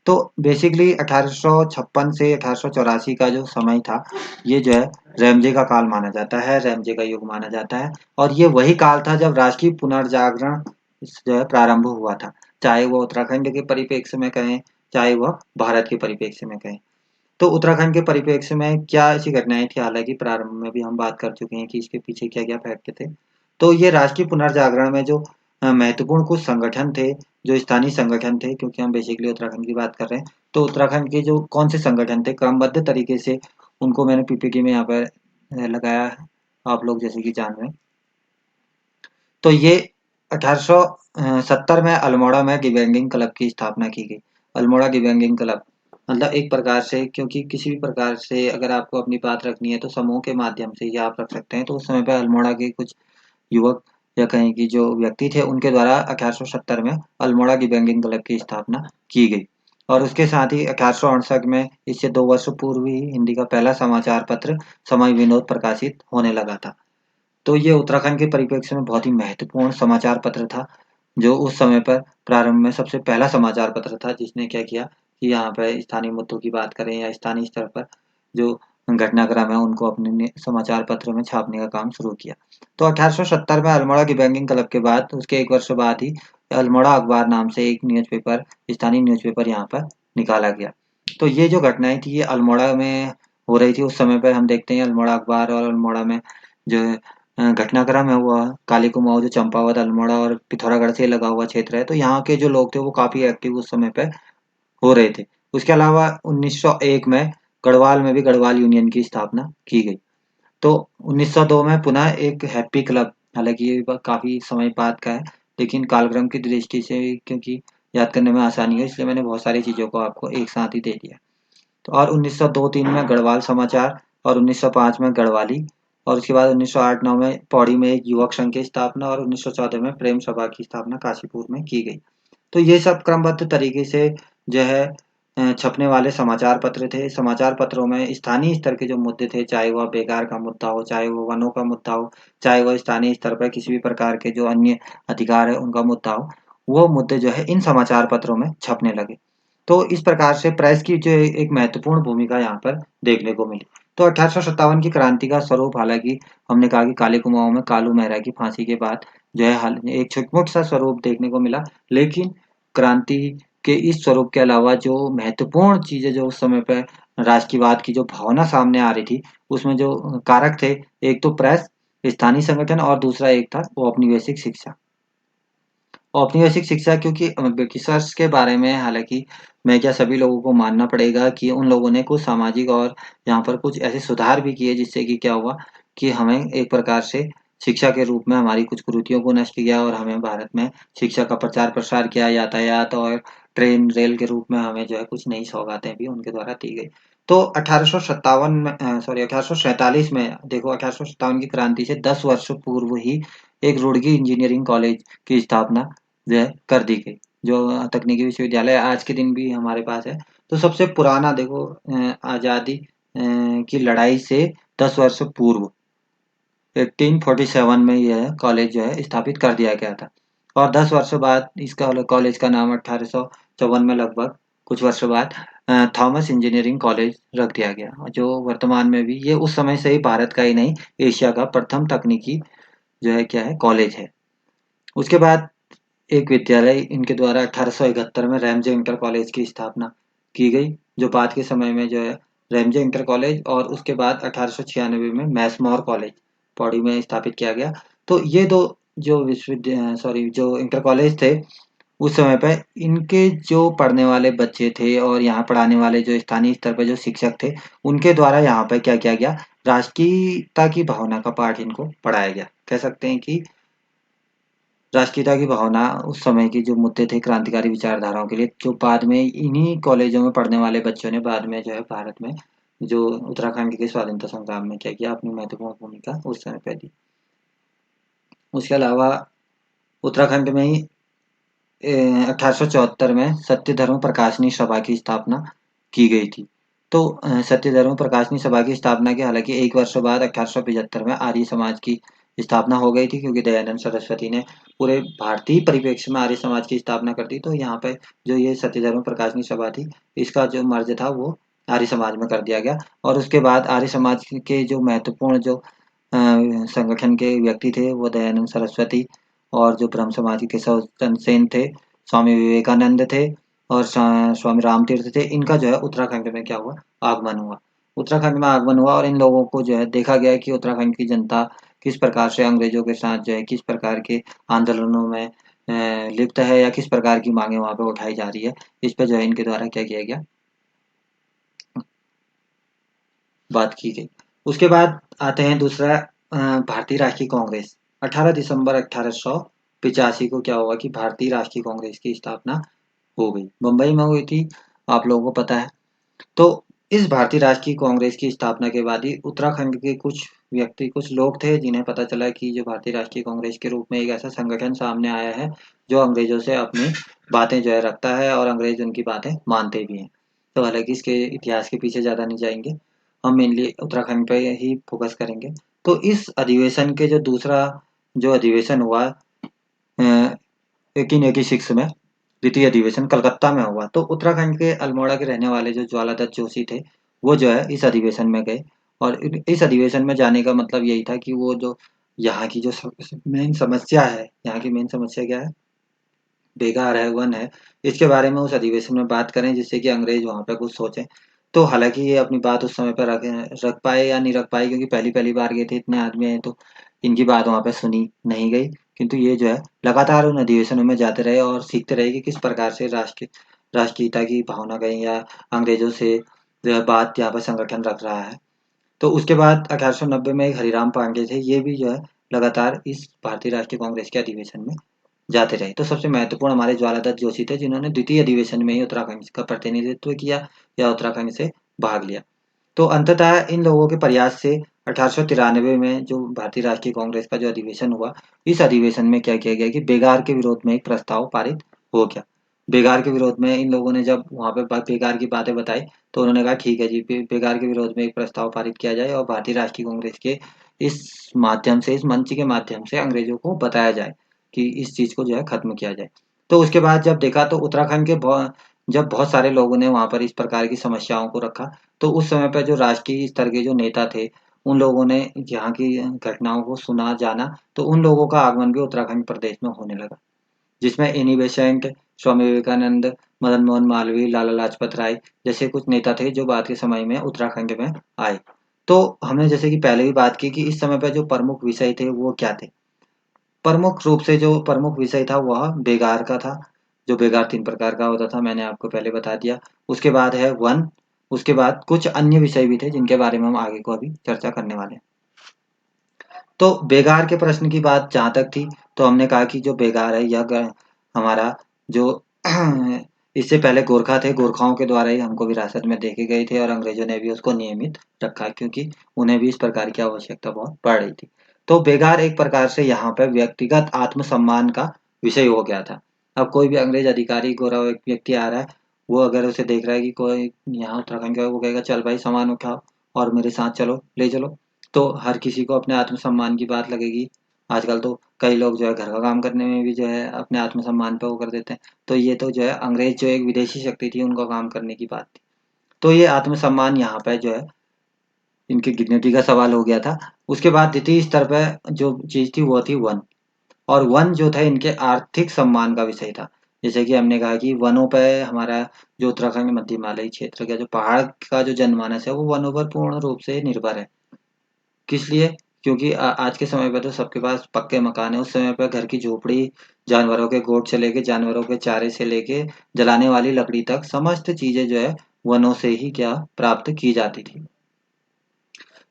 तो बेसिकली 1856 से 1884 का जो समय था, ये जो है रैमजे का काल माना जाता है, रैमजे का युग माना जाता है। और ये वही काल था जब राष्ट्रीय पुनर्जागरण जो है प्रारंभ हुआ था, चाहे वो उत्तराखंड के परिप्रेक्ष्य में कहें, चाहे वह भारत के परिप्रेक्ष्य में कहें। तो उत्तराखंड के परिप्रेक्ष्य में क्या ऐसी घटनाएं थी, हालांकि प्रारंभ में भी हम बात कर चुके हैं कि इसके पीछे क्या क्या फैक्ट थे। तो ये राष्ट्रीय पुनर्जागरण में जो महत्वपूर्ण कुछ संगठन थे, जो स्थानीय संगठन थे, क्योंकि हम बेसिकली उत्तराखंड की बात कर रहे हैं, तो उत्तराखंड के जो कौन से संगठन थे क्रमबद्ध तरीके से, उनको मैंने पीपीटी में यहाँ पर लगाया है, आप लोग जैसे कि जान रहे हैं। तो ये 1870 में अल्मोड़ा में गिवेंगिंग क्लब की स्थापना की गई। अल्मोड़ा गिवेंगिंग क्लब मतलब एक प्रकार से, क्योंकि किसी भी प्रकार से अगर आपको अपनी बात रखनी है तो समूह के माध्यम से ही आप रख सकते हैं। तो उस समय पे अल्मोड़ा के कुछ युवक या कहें कि जो व्यक्ति थे, उनके द्वारा 1870 में अल्मोड़ा गिवेंगिंग क्लब की स्थापना की गई। और उसके साथ ही 1868 में, इससे 2 वर्ष पूर्व ही, हिंदी का पहला समाचार पत्र समय विनोद प्रकाशित होने लगा था। तो ये उत्तराखंड के परिप्रेक्ष्य में बहुत ही महत्वपूर्ण समाचार पत्र था, जो उस समय पर प्रारंभ में सबसे पहला समाचार पत्र था जिसने क्या किया कि यहाँ पर स्थानीय मुद्दों की बात करें या स्थानीय स्तर पर जो घटनाक्रम है उनको अपने समाचार पत्र में छापने का काम शुरू किया। तो 1870 में अल्मोड़ा की बैंकिंग क्लब के बाद उसके 1 वर्ष बाद ही अल्मोड़ा अखबार नाम से एक न्यूज़पेपर, स्थानीय न्यूज़पेपर यहाँ पर निकाला गया। तो ये जो घटनाएं थी ये अल्मोड़ा में हो रही थी उस समय पर। हम देखते हैं अल्मोड़ा अखबार और अल्मोड़ा में जो है घटनाक्रम है हुआ, काली कुमाऊं जो चंपावत, अल्मोड़ा और पिथौरागढ़ से लगा हुआ क्षेत्र है, तो यहाँ के जो लोग थे वो काफी एक्टिव उस समय पे हो रहे थे। उसके अलावा 1901 में गढ़वाल में भी गढ़वाल यूनियन की स्थापना की गई। तो 1902 में पुनः एक हैप्पी क्लब, हालांकि ये काफी समय बाद का है, लेकिन कालक्रम की दृष्टि से क्योंकि याद करने में आसानी है इसलिए मैंने बहुत सारी चीजों को आपको एक साथ ही दे दिया। तो और 1902-03 में गढ़वाल समाचार, और 1905 में गढ़वाली, और उसके बाद 1908-09 में पौड़ी में एक युवक संघ की स्थापना, और 1914 में प्रेम सभा की स्थापना काशीपुर में की गई। तो ये सब क्रमबद्ध तरीके से जो है छपने वाले समाचार पत्र थे। समाचार पत्रों में स्थानीय स्तर के जो मुद्दे थे, चाहे वह बेकार का मुद्दा हो, चाहे वो वनों का मुद्दा हो, चाहे वह स्थानीय स्तर पर किसी भी प्रकार के जो अन्य अधिकार है उनका मुद्दा हो, वो मुद्दे जो है इन समाचार पत्रों में छपने लगे। तो इस प्रकार से प्रेस की जो एक महत्वपूर्ण भूमिका यहाँ पर देखने को मिली। तो 1857 की क्रांति का स्वरूप, हालांकि हमने कहा कि काले कुमाऊं में कालू मेहरा की फांसी के बाद जो है हाल एक छोटा सा स्वरूप देखने को मिला, लेकिन क्रांति के इस स्वरूप के अलावा जो महत्वपूर्ण चीजें जो उस समय पर राष्ट्रवाद की जो भावना सामने आ रही थी, उसमें जो कारक थे, एक तो प्रेस, स्थानीय संगठन, और दूसरा एक था औपनिवेशिक शिक्षा। औपनिवेशिक शिक्षा, क्योंकि ब्रिटिशर्स के बारे में हालांकि मैं क्या सभी लोगों को मानना पड़ेगा कि उन लोगों ने कुछ सामाजिक और यहाँ पर कुछ ऐसे सुधार भी किए जिससे कि क्या हुआ कि हमें एक प्रकार से शिक्षा के रूप में हमारी कुछ कुरीतियों को नष्ट किया, और हमें भारत में शिक्षा का प्रचार प्रसार किया, यातायात और ट्रेन रेल के रूप में हमें जो है कुछ नई सौगातें भी उनके द्वारा दी गई। तो 1857 में 1847 में देखो, 1857 की क्रांति से 10 वर्ष पूर्व ही एक रुड़की इंजीनियरिंग कॉलेज की स्थापना जो है कर दी गई, जो तकनीकी विश्वविद्यालय आज के दिन भी हमारे पास है। तो सबसे पुराना देखो, आज़ादी की लड़ाई से 10 वर्ष पूर्व 1847 में यह कॉलेज जो है स्थापित कर दिया गया था, और 10 वर्ष बाद इसका कॉलेज का नाम 1854 में लगभग कुछ वर्ष बाद थॉमस इंजीनियरिंग कॉलेज रख दिया गया, जो वर्तमान में भी ये उस समय से ही भारत का ही नहीं, एशिया का प्रथम तकनीकी जो है क्या है कॉलेज है। उसके बाद एक विद्यालय इनके द्वारा 1871 में रैमजे इंटर कॉलेज की स्थापना की गई, जो बाद के समय में जो है रैमजे इंटर कॉलेज, और उसके बाद 1896 में मैसमोर कॉलेज पौड़ी में स्थापित किया गया। तो ये दो जो जो इंटर कॉलेज थे, उस समय पे इनके जो पढ़ने वाले बच्चे थे और यहाँ पढ़ाने वाले जो स्थानीय स्तर पर जो शिक्षक थे, उनके द्वारा यहाँ पे क्या किया गया, राष्ट्रीयता की भावना का पाठ इनको पढ़ाया गया। कह सकते हैं कि राष्ट्रीयता की भावना उस समय के जो मुद्दे थे क्रांतिकारी विचारधाराओं के लिए, जो बाद में इन्हीं कॉलेजों में पढ़ने वाले बच्चों ने बाद में जो है भारत में जो उत्तराखंड के स्वाधीनता संग्राम में क्या किया, अपनी महत्वपूर्ण भूमिका उस समय पे दी। उसके अलावा उत्तराखंड में ही 1874 में सत्य धर्म प्रकाशनी सभा की स्थापना की गई थी। तो सत्य धर्म प्रकाशनी सभा की स्थापना के हालांकि एक वर्ष बाद 1875 में आर्य समाज की स्थापना हो गई थी, क्योंकि दयानंद सरस्वती ने पूरे भारतीय परिप्रेक्ष्य में आर्य समाज की स्थापना कर दी। तो यहाँ पे जो ये सत्य धर्म प्रकाशनी सभा थी, इसका जो मर्ज था वो आर्य समाज में कर दिया गया, और उसके बाद आर्य समाज के जो महत्वपूर्ण जो संगठन के व्यक्ति थे वो दयानंद सरस्वती, और जो ब्रह्म समाज के केशव चंद्र सेन थे, स्वामी विवेकानंद थे, और स्वामी रामतीर्थ थे। इनका जो है उत्तराखंड में क्या हुआ, आगमन हुआ। उत्तराखंड में आगमन हुआ, और इन लोगों को जो है देखा गया कि उत्तराखंड की जनता किस प्रकार से अंग्रेजों के साथ जो है किस प्रकार के आंदोलनों में लिप्त है, या किस प्रकार की मांगे वहां पे उठाई जा रही है, इस पे जो है इनके द्वारा क्या किया गया, बात की गई। उसके बाद आते हैं दूसरा, भारतीय राष्ट्रीय कांग्रेस। 18 दिसंबर 1885 को क्या हुआ कि भारतीय राष्ट्रीय कांग्रेस की स्थापना हो गई, मुंबई में हुई थी, आप लोगों को पता है। तो इस भारतीय राष्ट्रीय कांग्रेस की स्थापना के बाद ही उत्तराखंड के कुछ व्यक्ति, कुछ लोग थे जिन्हें पता चला कि जो भारतीय राष्ट्रीय कांग्रेस के रूप में एक ऐसा संगठन सामने आया है जो अंग्रेजों से अपनी बातें जो है रखता है, और अंग्रेज उनकी बातें मानते भी हैं। तो हालांकि इसके इतिहास के पीछे ज्यादा नहीं जाएंगे, हम मेनली उत्तराखंड पे ही फोकस करेंगे। तो इस अधिवेशन के जो दूसरा जो अधिवेशन हुआ 1886 में, द्वितीय अधिवेशन कलकत्ता में हुआ। तो उत्तराखंड के अल्मोड़ा के रहने वाले जो ज्वालादत्त जोशी थे, वो जो है इस अधिवेशन में गए, और इस अधिवेशन में जाने का मतलब यही था कि वो जो यहाँ की जो मेन समस्या है, यहाँ की मेन समस्या क्या है, बेकार है, वन है, इसके बारे में उस अधिवेशन में बात करें, जिससे कि अंग्रेज वहां पे कुछ सोचें। तो हालांकि ये अपनी बात उस समय पर रख पाए या नहीं रख पाए, क्योंकि पहली पहली बार गए थे, इतने आदमी आए, तो इनकी बात वहां पे सुनी नहीं गई। किंतु ये जो है लगातार उन अधिवेशनों में जाते रहे और सीखते रहे कि किस प्रकार से राष्ट्र राष्ट्रीयता की भावना कहें या अंग्रेजों से जो है बात यहाँ पर संगठन रख रहा है। तो उसके बाद 1890 में एक हरिराम पांडे थे, ये भी जो है लगातार इस भारतीय राष्ट्रीय कांग्रेस के अधिवेशन में जाते रहे। तो सबसे महत्वपूर्ण हमारे ज्वालादत्त जोशी थे, जिन्होंने द्वितीय अधिवेशन में ही उत्तराखंड का प्रतिनिधित्व किया या उत्तराखंड से भाग लिया। तो अंततः इन लोगों के प्रयास से 1893 में जो भारतीय राष्ट्रीय कांग्रेस का जो अधिवेशन हुआ, इस अधिवेशन में क्या किया गया कि बेगार के विरोध में एक प्रस्ताव पारित हो गया। बेगार के विरोध में इन लोगों ने जब वहाँ पे बेगार की बातें बताई, तो उन्होंने कहा ठीक है जी, बेगार के विरोध में एक प्रस्ताव पारित किया जाए और भारतीय राष्ट्रीय कांग्रेस के इस माध्यम से, इस मंच के माध्यम से अंग्रेजों को बताया जाए कि इस चीज़ को जो है खत्म किया जाए। तो उसके बाद जब देखा तो उत्तराखंड के जब बहुत सारे लोगों ने वहाँ पर इस प्रकार की समस्याओं को रखा, तो उस समय पे जो राष्ट्रीय स्तर के जो नेता थे, उन लोगों ने यहाँ की घटनाओं को सुना, जाना, तो उन लोगों का आगमन भी उत्तराखंड प्रदेश में होने लगा, जिसमें एनी बेसेंट, स्वामी विवेकानंद, मदन मोहन मालवीय, लाला लाजपत राय जैसे कुछ नेता थे जो बाद के समय में उत्तराखंड में आए। तो हमने जैसे कि पहले भी बात की कि इस समय पे जो प्रमुख विषय थे वो क्या थे? प्रमुख रूप से जो प्रमुख विषय था वह बेगार का था। जो बेगार 3 प्रकार का होता था, मैंने आपको पहले बता दिया। उसके बाद है वन, उसके बाद कुछ अन्य विषय भी थे जिनके बारे में हम आगे को अभी चर्चा करने वाले हैं। तो बेगार के प्रश्न की बात जहाँ तक थी, तो हमने कहा कि जो बेगार है यह हमारा जो इससे पहले गोरखा थे, गोरखाओं के द्वारा ही हमको विरासत में देके गए थे और अंग्रेजों ने भी उसको नियमित रखा, क्योंकि उन्हें भी इस प्रकार की आवश्यकता बहुत पड़ रही थी। तो बेगार एक प्रकार से यहाँ पे व्यक्तिगत आत्मसम्मान का विषय हो गया था। अब कोई भी अंग्रेज अधिकारी, गोरा व्यक्ति आ रहा है, वो अगर उसे देख रहा है कि कोई यहाँ उत्तराखंड का है, वो कहेगा चल भाई सामान उठाओ और मेरे साथ चलो, ले चलो। तो हर किसी को अपने आत्मसम्मान की बात लगेगी। आजकल तो कई लोग जो है घर का काम करने में भी जो है अपने आत्मसम्मान पे वो कर देते हैं। तो ये तो जो है अंग्रेज जो एक विदेशी शक्ति थी, उनका काम करने की बात थी। तो ये आत्मसम्मान यहाँ पे जो है इनकी डिग्निटी का सवाल हो गया था। उसके बाद द्वितीय स्तर पे जो चीज़ थी वो थी वन, और वन जो था इनके आर्थिक सम्मान का विषय था। जैसे कि हमने कहा कि वनों पे हमारा जो उत्तराखंड मध्य हिमालयी क्षेत्र का जो पहाड़ का जो जनमानस है, वो वनों पर पूर्ण रूप से निर्भर है। किस लिए? क्योंकि आज के समय पे तो सबके पास पक्के मकान है। उस समय पे घर की झोपड़ी, जानवरों के गोठ से लेके, जानवरों के चारे से लेके, जलाने वाली लकड़ी तक समस्त चीज़ें जो है वनों से ही क्या प्राप्त की जाती थी।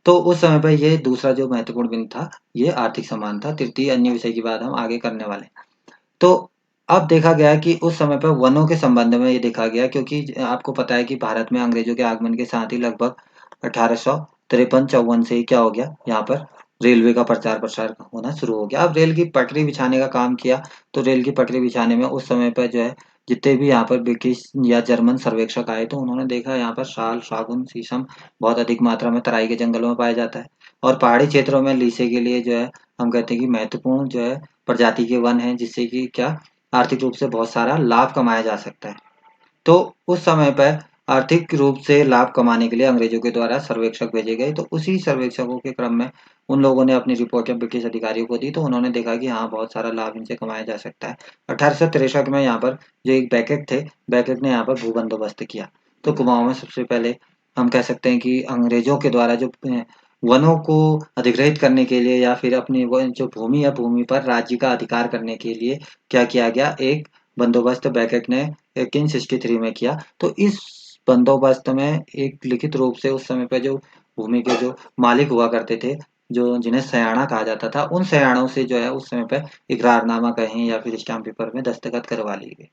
तो उस समय पे ये दूसरा जो महत्वपूर्ण बिंदु था, ये आर्थिक समान था। तृतीय अन्य विषय की बात हम आगे करने वाले हैं। तो अब देखा गया कि उस समय पे वनों के संबंध में ये देखा गया, क्योंकि आपको पता है कि भारत में अंग्रेजों के आगमन के साथ ही लगभग 1853-54 से ही क्या हो गया, यहाँ पर रेलवे का प्रचार प्रसार होना शुरू हो गया। अब रेल की पटरी बिछाने का काम किया, तो रेल की पटरी बिछाने में उस समय पर जो है जितने भी यहाँ पर ब्रिटिश या जर्मन सर्वेक्षक आए, तो उन्होंने देखा यहाँ पर साल, सागौन, शीशम बहुत अधिक मात्रा में तराई के जंगलों में पाया जाता है, और पहाड़ी क्षेत्रों में लीसे के लिए जो है हम कहते हैं कि महत्वपूर्ण जो है प्रजाति के वन हैं, जिससे कि क्या आर्थिक रूप से बहुत सारा लाभ कमाया जा सकता है। तो उस समय पर आर्थिक रूप से लाभ कमाने के लिए अंग्रेजों के द्वारा सर्वेक्षक भेजे गए, तो उसी सर्वेक्षकों के क्रम में उन लोगों ने अपनी रिपोर्ट ब्रिटिश अधिकारियों को दी, तो उन्होंने देखा कि हाँ, बहुत सारा लाभ इनसे कमाया जा सकता है। 1863 में यहाँ पर जो एक बेकेट थे, बेकेट ने यहाँ पर भू बंदोबस्त किया। तो कुमाऊं में सबसे पहले हम कह सकते हैं कि अंग्रेजों के द्वारा जो वनों को अधिग्रहित करने के लिए या फिर अपनी वो जो भूमि है, भूमि पर राज्य का अधिकार करने के लिए क्या किया गया, एक बंदोबस्त बेकेट ने 1863 में किया। तो इस बंदोबस्त में एक लिखित रूप से उस समय पे जो भूमि के जो मालिक हुआ करते थे, जो जिन्हें सयाना कहा जाता था, उन सयानों से जो है उस समय पे इकरारनामा कहें या फिर स्टाम्प पेपर में दस्तखत करवा ली गई।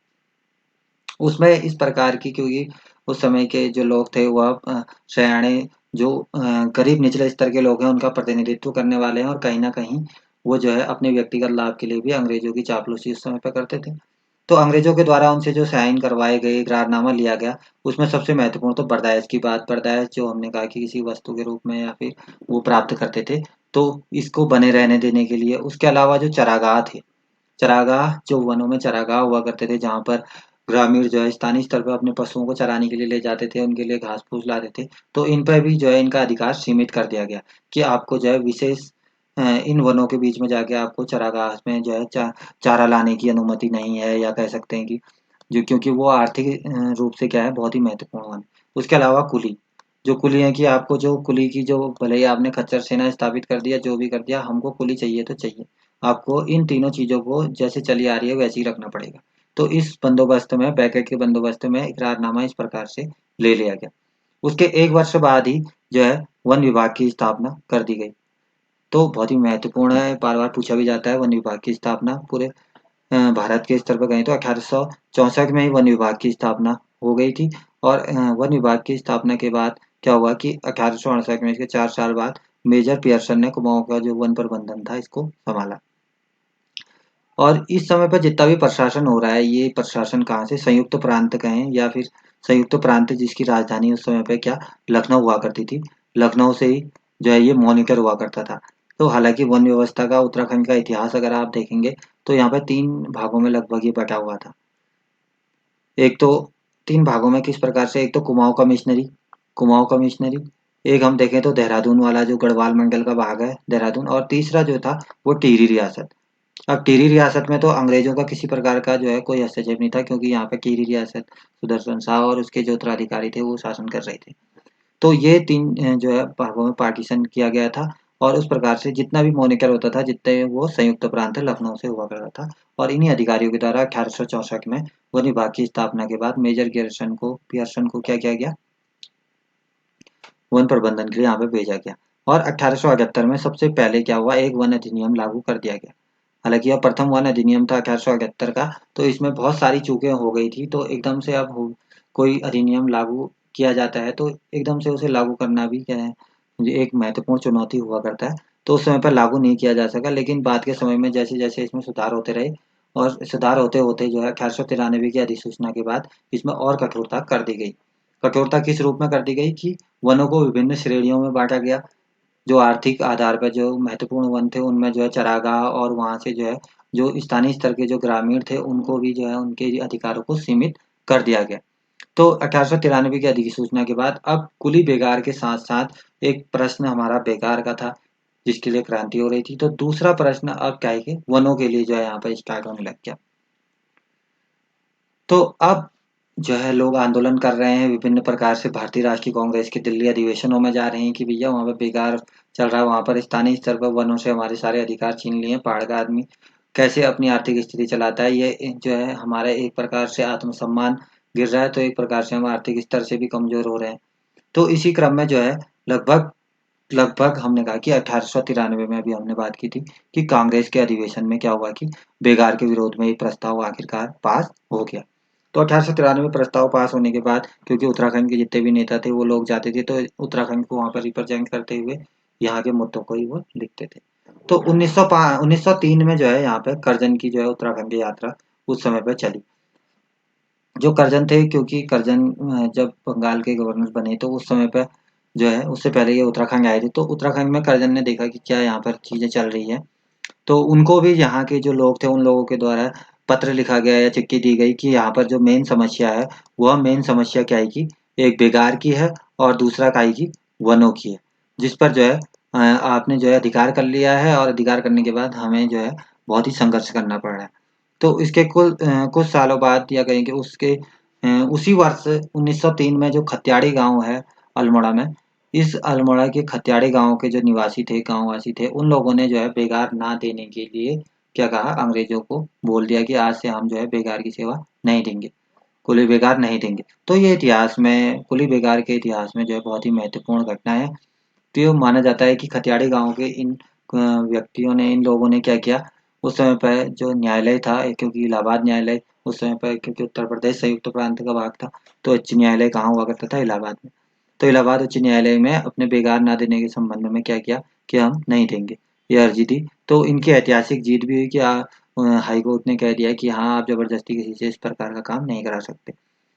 उसमें इस प्रकार की, क्योंकि उस समय के जो लोग थे वह सयाने जो गरीब निचले स्तर के लोग हैं, उनका प्रतिनिधित्व करने वाले हैं, और कहीं न कहीं वो जो है अपने व्यक्तिगत लाभ के लिए भी अंग्रेजों की चापलूसी उस समय पे करते थे। तो अंग्रेजों के द्वारा उनसे जो साइन करवाए गए, इकरारनामा लिया गया, उसमें सबसे महत्वपूर्ण तो बरदायश की बात, बरदायश जो हमने कहा कि किसी वस्तु के रूप में या फिर वो प्राप्त करते थे, तो इसको बने रहने देने के लिए। उसके अलावा जो चरागाह थे, चरागाह जो वनों में चरागाह हुआ करते थे, जहाँ पर ग्रामीण जो है स्थानीय स्तर पर अपने पशुओं को चराने के लिए ले जाते थे, उनके लिए घास-फूस लाते थे, तो इन पे भी जो है इनका अधिकार सीमित कर दिया गया कि आपको जो है विशेष इन वनों के बीच में जाके आपको चरागाह में जो है चारा लाने की अनुमति नहीं है, या कह सकते हैं कि जो, क्योंकि वो आर्थिक रूप से क्या है, बहुत ही महत्वपूर्ण वन है। उसके अलावा कुली, जो कुली है कि आपको जो कुली की जो, भले ही आपने खच्चर सेना स्थापित कर दिया, जो भी कर दिया, हमको कुली चाहिए तो चाहिए। आपको इन तीनों चीज़ों को जैसे चली आ रही है वैसे ही रखना पड़ेगा। तो इस बंदोबस्त में, बैकेट के बंदोबस्त में इकरारनामा इस प्रकार से ले लिया गया। उसके 1 वर्ष बाद ही जो है वन विभाग की स्थापना कर दी गई। तो बहुत ही महत्वपूर्ण है, बार-बार पूछा भी जाता है वन विभाग की स्थापना पूरे भारत के स्तर पर कहें तो 1864 में ही वन विभाग की स्थापना हो गई थी और वन विभाग की स्थापना के बाद क्या हुआ कि 1868 में इसके 4 साल बाद मेजर पियर्सन ने कुमाऊँ का जो वन प्रबंधन था इसको संभाला। और इस समय पर जितना भी प्रशासन हो रहा है, ये प्रशासन कहाँ से, संयुक्त प्रांत कहें या फिर संयुक्त प्रांत जिसकी राजधानी उस समय पे क्या लखनऊ हुआ करती थी। लखनऊ से ही जो है ये मॉनिटर हुआ करता था। तो हालाँकि वन व्यवस्था का उत्तराखंड का इतिहास अगर आप देखेंगे तो यहाँ पे 3 भागों में लगभग ये बँटा हुआ था। एक तो 3 भागों में किस प्रकार से, एक तो कुमाऊँ कमिश्नरी, एक हम देखें तो देहरादून वाला जो गढ़वाल मंडल का भाग है देहरादून, और तीसरा जो था वो टिहरी रियासत। अब टिहरी रियासत में तो अंग्रेजों का किसी प्रकार का जो है कोई हस्तक्षेप नहीं था, क्योंकि यहाँ पे टिहरी रियासत सुदर्शन शाह और उसके जो उत्तराधिकारी थे वो शासन कर रहे थे। तो ये 3 जो है भागों में पार्टीशन किया गया था और उस प्रकार से जितना भी मॉनिटर होता था, जितने वो संयुक्त प्रांत लखनऊ से हुआ करता था और इन्हीं अधिकारियों के द्वारा 1864 में वन विभाग की स्थापना के बाद मेजर पियर्सन को क्या किया गया, वन प्रबंधन के लिए यहाँ पे भेजा गया। और 1878 में सबसे पहले क्या हुआ, एक वन अधिनियम लागू कर दिया गया। हालाँकि यह प्रथम वन अधिनियम था 1878 का, तो इसमें बहुत सारी चूकें हो गई थी, तो एकदम से अब हो कोई अधिनियम लागू किया जाता है, तो एकदम से उसे लागू करना भी क्या है, ये एक महत्वपूर्ण चुनौती हुआ करता है। तो उस समय पर लागू नहीं किया जा सका, लेकिन बाद के समय में जैसे-जैसे इसमें सुधार होते रहे और सुधार होते-होते जो है 1893 की अधिसूचना के बाद इसमें और कठोरता कर दी गई। कठोरता किस रूप में कर दी गई कि वनों को विभिन्न श्रेणियों में बाँटा गया। जो आर्थिक आधार पर जो महत्वपूर्ण वन थे उनमें जो है चरागाह और वहाँ से जो है जो स्थानीय स्तर के जो ग्रामीण थे उनको भी जो है उनके अधिकारों को सीमित कर दिया गया। तो 1893 की अधिसूचना के बाद अब कुली बेगार के साथ-साथ एक प्रश्न हमारा बेगार का था, जिसके लिए क्रांति हो रही थी। तो दूसरा प्रश्न अब क्या है कि वनों के लिए जो है यहाँ पे स्टार्ट होने लग गया। तो अब जो है लोग आंदोलन कर रहे हैं विभिन्न प्रकार से, भारतीय राष्ट्रीय कांग्रेस के दिल्ली अधिवेशनों में जा रहे हैं कि भैया वहाँ पे बेकार चल रहा है, वहाँ पर स्थानीय स्तर पर वनों से हमारे सारे अधिकार छीन लिए हैं, पहाड़ का आदमी कैसे अपनी आर्थिक स्थिति चलाता है, ये जो है हमारा एक प्रकार से आत्मसम्मान गिर रहा है, तो एक प्रकार से हम आर्थिक स्तर से भी कमजोर हो रहे हैं। तो इसी क्रम में जो है लगभग लगभग हमने कहा कि 1893 में अभी हमने बात की थी कि कांग्रेस के अधिवेशन में क्या हुआ कि बेगार के विरोध में ये प्रस्ताव आखिरकार पास हो गया। तो 1893 प्रस्ताव पास होने के बाद क्योंकि उत्तराखंड के जितने भी नेता थे वो लोग जाते थे, तो उत्तराखंड को वहाँ पर रिप्रेजेंट करते हुए यहाँ के मुद्दों को ही वो लिखते थे। तो 1903 में जो है यहाँ पे करजन की जो है उत्तराखंड की यात्रा उस समय पे चली। जो करजन थे, क्योंकि करजन जब बंगाल के गवर्नर बने तो उस समय पे जो है उससे पहले ये उत्तराखंड आए थे, तो उत्तराखंड में करजन ने देखा कि क्या यहाँ पर चीज़ें चल रही हैं, तो उनको भी यहाँ के जो लोग थे उन लोगों के द्वारा पत्र लिखा गया या चिट्ठी दी गई कि यहाँ पर जो मेन समस्या है वह मेन समस्या क्या है कि एक बेगार की है और दूसरा काय की वनों की है, जिस पर जो है आपने जो है अधिकार कर लिया है और अधिकार करने के बाद हमें जो है बहुत ही संघर्ष करना पड़ रहा है। तो इसके कुछ सालों बाद या कहें कि उसके उसी वर्ष 1903 में जो खत्याड़ी गाँव है अल्मोड़ा में, इस अल्मोड़ा के खत्याड़ी गाँव के जो निवासी थे, गाँववासी थे, उन लोगों ने जो है बेगार ना देने के लिए क्या कहा, अंग्रेज़ों को बोल दिया कि आज से हम जो है बेगार की सेवा नहीं देंगे, कुली बेगार नहीं देंगे। तो ये इतिहास में, कुली बेगार के इतिहास में जो है बहुत ही महत्वपूर्ण घटना है। तो ये माना जाता है कि खत्याड़ी गाँव के इन व्यक्तियों ने, इन लोगों ने क्या किया, उस समय पे जो न्यायालय था, क्योंकि इलाहाबाद न्यायालय उस समय पे, क्योंकि उत्तर प्रदेश संयुक्त प्रांत का भाग था, तो उच्च न्यायालय कहाँ हुआ करता था, इलाहाबाद में। तो इलाहाबाद उच्च न्यायालय में अपने बेगार ना देने के संबंध में क्या किया कि हम नहीं देंगे, ये अर्जी दी। तो इनकी ऐतिहासिक जीत भी हुई कि हाई कोर्ट ने कह दिया कि हाँ, आप जबरदस्ती किसी से इस प्रकार का काम नहीं करा सकते।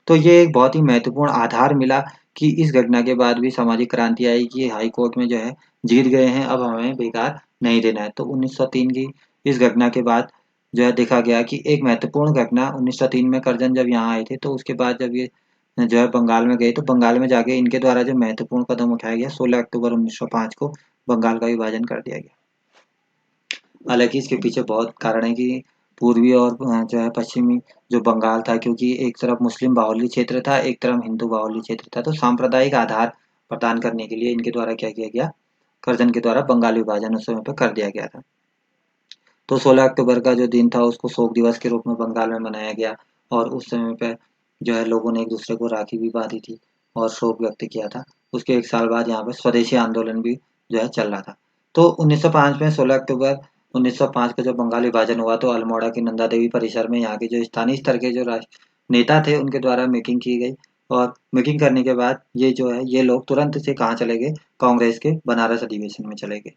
तो ये एक बहुत ही महत्वपूर्ण आधार मिला कि इस घटना के बाद भी सामाजिक क्रांति आई कि हाई कोर्ट में जो है जीत गए हैं, अब हमें बेकार नहीं देना है। तो 1903 की इस घटना के बाद जो है देखा गया कि एक महत्वपूर्ण घटना 1903 में करजन जब यहाँ आए थे, तो उसके बाद जब ये जो है बंगाल में गए, तो बंगाल में जाके इनके द्वारा जो महत्वपूर्ण कदम उठाया गया, 16 अक्टूबर 1905 को बंगाल का विभाजन कर दिया गया। हालाँकि इसके पीछे बहुत कारण है कि पूर्वी और जो है पश्चिमी जो बंगाल था, क्योंकि एक तरफ मुस्लिम बाहुल्य क्षेत्र था, एक तरफ हिंदू बाहुल्य क्षेत्र था, तो सांप्रदायिक आधार प्रदान करने के लिए इनके द्वारा क्या किया गया, कर्जन के द्वारा बंगाल विभाजन उस समय पे कर दिया गया था। तो 16 अक्टूबर का जो दिन था उसको शोक दिवस के रूप में बंगाल में मनाया गया और उस समय पे जो है लोगों ने एक दूसरे को राखी भी बांधी थी और शोक व्यक्त किया था। उसके 1 साल बाद यहाँ पे स्वदेशी आंदोलन भी जो है चल रहा था। तो 1905 में 16 अक्टूबर 1905 को जब बंगाल विभाजन हुआ तो अल्मोड़ा के नंदा देवी परिसर में यहाँ के जो स्थानीय स्तर के जो नेता थे उनके द्वारा मीटिंग की गई और मीटिंग करने के बाद ये जो है ये लोग तुरंत से कहाँ चले गए, कांग्रेस के बनारस अधिवेशन में चले गए।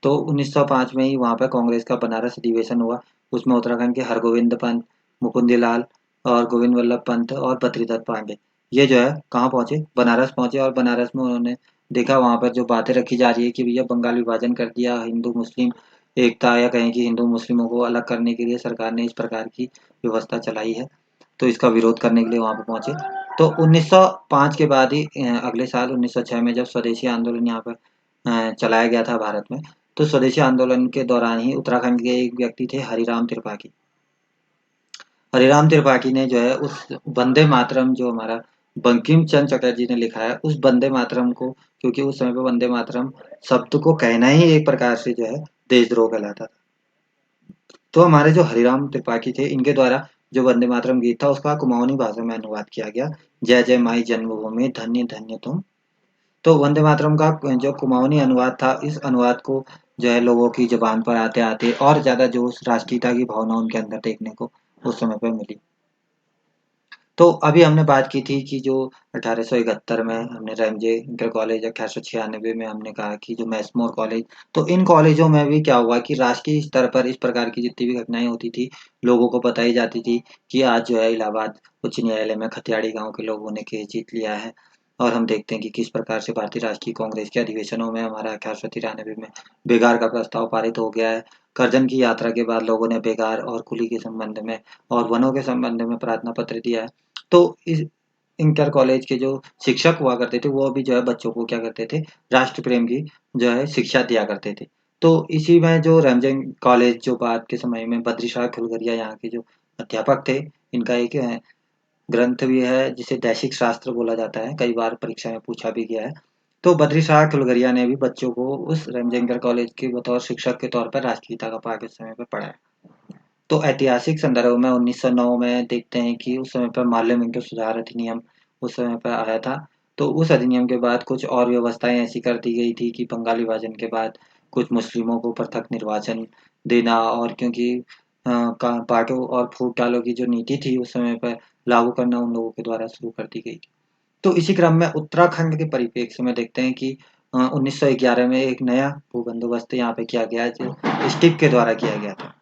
तो 1905 में ही वहाँ पे कांग्रेस का बनारस अधिवेशन हुआ। उसमें उत्तराखंड के हरगोविंद पंत, मुकुंदलाल और गोविंद वल्लभ पंत और बद्रीदत्त पांडे ये जो है कहाँ पहुंचे, बनारस पहुंचे और बनारस में उन्होंने देखा वहाँ पर जो बातें रखी जा रही है कि भैया बंगाल विभाजन कर दिया, हिंदू मुस्लिम एकता या कहें कि हिंदू मुस्लिमों को अलग करने के लिए सरकार ने इस प्रकार की व्यवस्था चलाई है, तो इसका विरोध करने के लिए वहाँ पे पहुंचे। तो 1905 के बाद ही अगले साल 1906 में जब स्वदेशी आंदोलन यहाँ पर चलाया गया था भारत में, तो स्वदेशी आंदोलन के दौरान ही उत्तराखंड के एक व्यक्ति थे हरिराम त्रिपाठी। हरिराम त्रिपाठी ने जो है उस वंदे मातरम जो हमारा बंकिम चंद्र चटर्जी ने लिखा है उस वंदे मातरम को, क्योंकि उस समय पे वंदे मातरम शब्द को कहना ही एक प्रकार से जो है देशद्रोह कहलाता था। तो हमारे जो हरिराम त्रिपाठी थे इनके द्वारा जो वंदे मातरम गीत था उसका कुमाऊनी भाषा में अनुवाद किया गया। जय जय माई जन्मभूमि धन्य धन्य तुम। तो वंदे मातरम का जो कुमाऊनी अनुवाद था इस अनुवाद को जो है लोगों की जुबान पर आते आते और ज्यादा जोश राष्ट्रीयता की भावना उनके अंदर देखने को उस समय पर मिली। तो अभी हमने बात की थी कि जो 1871 में हमने रैमजे इंटर कॉलेज, 1896 में हमने कहा कि जो मैसमोर कॉलेज, तो इन कॉलेजों में भी क्या हुआ कि राष्ट्रीय स्तर पर इस प्रकार की जितनी भी घटनाएं होती थी लोगों को बताई जाती थी कि आज जो है इलाहाबाद उच्च न्यायालय में खतियाड़ी गांव के लोगों ने केस जीत लिया है। और हम देखते हैं कि किस प्रकार से भारतीय राष्ट्रीय कांग्रेस के अधिवेशनों में हमारा 1893 में बेगार का प्रस्ताव पारित हो गया है। करजन की यात्रा के बाद लोगों ने बेगार और कुली के संबंध में और वनों के संबंध में प्रार्थना पत्र दिया है। तो इस इंटर कॉलेज के जो शिक्षक हुआ करते थे वो भी जो है बच्चों को क्या करते थे, राष्ट्र प्रेम की जो है शिक्षा दिया करते थे। तो इसी में जो रमजन कॉलेज जो बाद के समय में बद्री शाह खुलगरिया यहाँ के जो अध्यापक थे, इनका एक ग्रंथ भी है जिसे दैशिक शास्त्र बोला जाता है, कई बार परीक्षा में पूछा भी गया है। तो बद्री शाह खुलगरिया ने भी बच्चों को उस रमजनकर कॉलेज के बतौर शिक्षक के तौर पर राष्ट्रगीता का पाठ उस समय पर पढ़ाया। तो ऐतिहासिक संदर्भ में 1909 में देखते हैं कि उस समय पर माल्य मिंटो सुधार अधिनियम उस समय पर आया था। तो उस अधिनियम के बाद कुछ और व्यवस्थाएं ऐसी कर दी गई थी कि बंगाल विभाजन के बाद कुछ मुस्लिमों को पृथक निर्वाचन देना और क्योंकि बांटो और फूट डालो की जो नीति थी उस समय पर लागू करना उन लोगों के द्वारा शुरू कर दी गई थी। तो इसी क्रम में उत्तराखंड के परिप्रेक्ष्य में देखते हैं कि 1911 में एक नया भू बंदोबस्त यहाँ पे किया गया जो स्टिप के द्वारा किया गया था।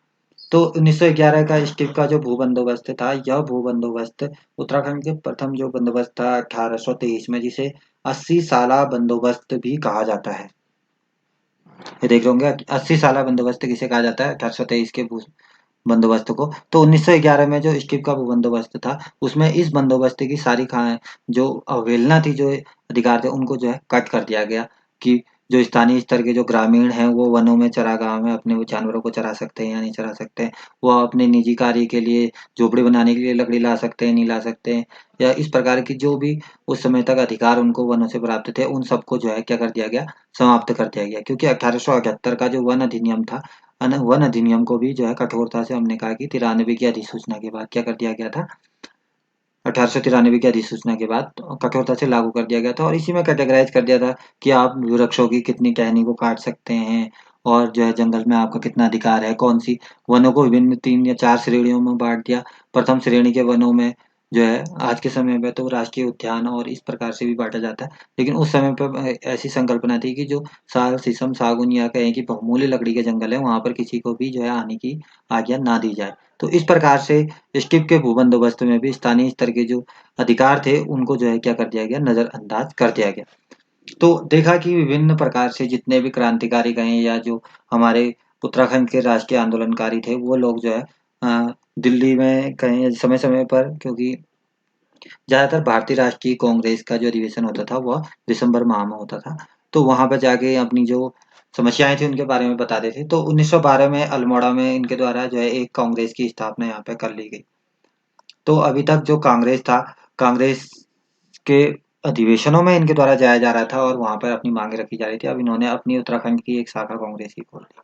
तो 1911 का स्टिप का जो भू बंदोबस्त था यह भू बंदोबस्त उत्तराखंड के प्रथम जो बंदोबस्त था 1823 में, जिसे 80 साला बंदोबस्त भी कहा जाता है। ये देख रहे होंगे 80 साला बंदोबस्त किसे कहा जाता है, 1823 के भू बंदोबस्त को। तो 1911 में जो स्टिप का बंदोबस्त था उसमें इस बंदोबस्त की सारी जो अवहेलना थी, जो अधिकार थे उनको जो है कट कर दिया गया कि जो स्थानीय स्तर के जो ग्रामीण हैं वो वनों में चरागाह में अपने वो जानवरों को चरा सकते हैं या नहीं चरा सकते हैं, वो अपने निजी कार्य के लिए झोपड़ी बनाने के लिए लकड़ी ला सकते हैं नहीं ला सकते हैं, या इस प्रकार की जो भी उस समय तक अधिकार उनको वनों से प्राप्त थे उन सबको जो है क्या कर दिया गया, समाप्त कर दिया गया। क्योंकि 1878 का जो वन अधिनियम था, वन अधिनियम को भी जो है कठोरता से हमने कहा कि 93 की अधिसूचना के बाद क्या कर दिया गया था, 1893 की अधिसूचना के बाद कठोरता से लागू कर दिया गया था और इसी में कैटेगराइज कर दिया था कि आप वृक्षों की कितनी टहनी को काट सकते हैं और जो है जंगल में आपका कितना अधिकार है, कौन सी वनों को विभिन्न 3 या 4 श्रेणियों में बांट दिया। प्रथम श्रेणी के वनों में जो है आज के समय में तो राष्ट्रीय उद्यान और इस प्रकार से भी बांटा जाता है, लेकिन उस समय पर ऐसी संकल्पना थी कि जो साल शीशम सागुन या कहें कि बहुमूल्य लकड़ी के जंगल है वहां पर किसी को भी जो है आने की आज्ञा ना दी जाए। तो इस प्रकार से स्टिप के भू बंदोबस्त में भी स्थानीय स्तर के जो अधिकार थे उनको जो है क्या कर दिया गया, नजरअंदाज कर दिया गया। तो देखा कि विभिन्न प्रकार से जितने भी क्रांतिकारी कहें या जो हमारे उत्तराखंड के राष्ट्रीय आंदोलनकारी थे वो लोग जो है दिल्ली में कहें समय समय पर, क्योंकि ज्यादातर भारतीय राष्ट्रीय कांग्रेस का जो अधिवेशन होता था वह दिसंबर माह में होता था, तो वहां पर जाके अपनी जो समस्याएं थी उनके बारे में बताते थे। तो 1912 में अल्मोड़ा में इनके द्वारा जो है एक कांग्रेस की स्थापना यहाँ पे कर ली गई। तो अभी तक जो कांग्रेस था, कांग्रेस के अधिवेशनों में इनके द्वारा जाया जा रहा था और वहां पर अपनी मांगे रखी जा रही थी। अब इन्होंने अपनी उत्तराखंड की एक शाखा कांग्रेस की खोल दी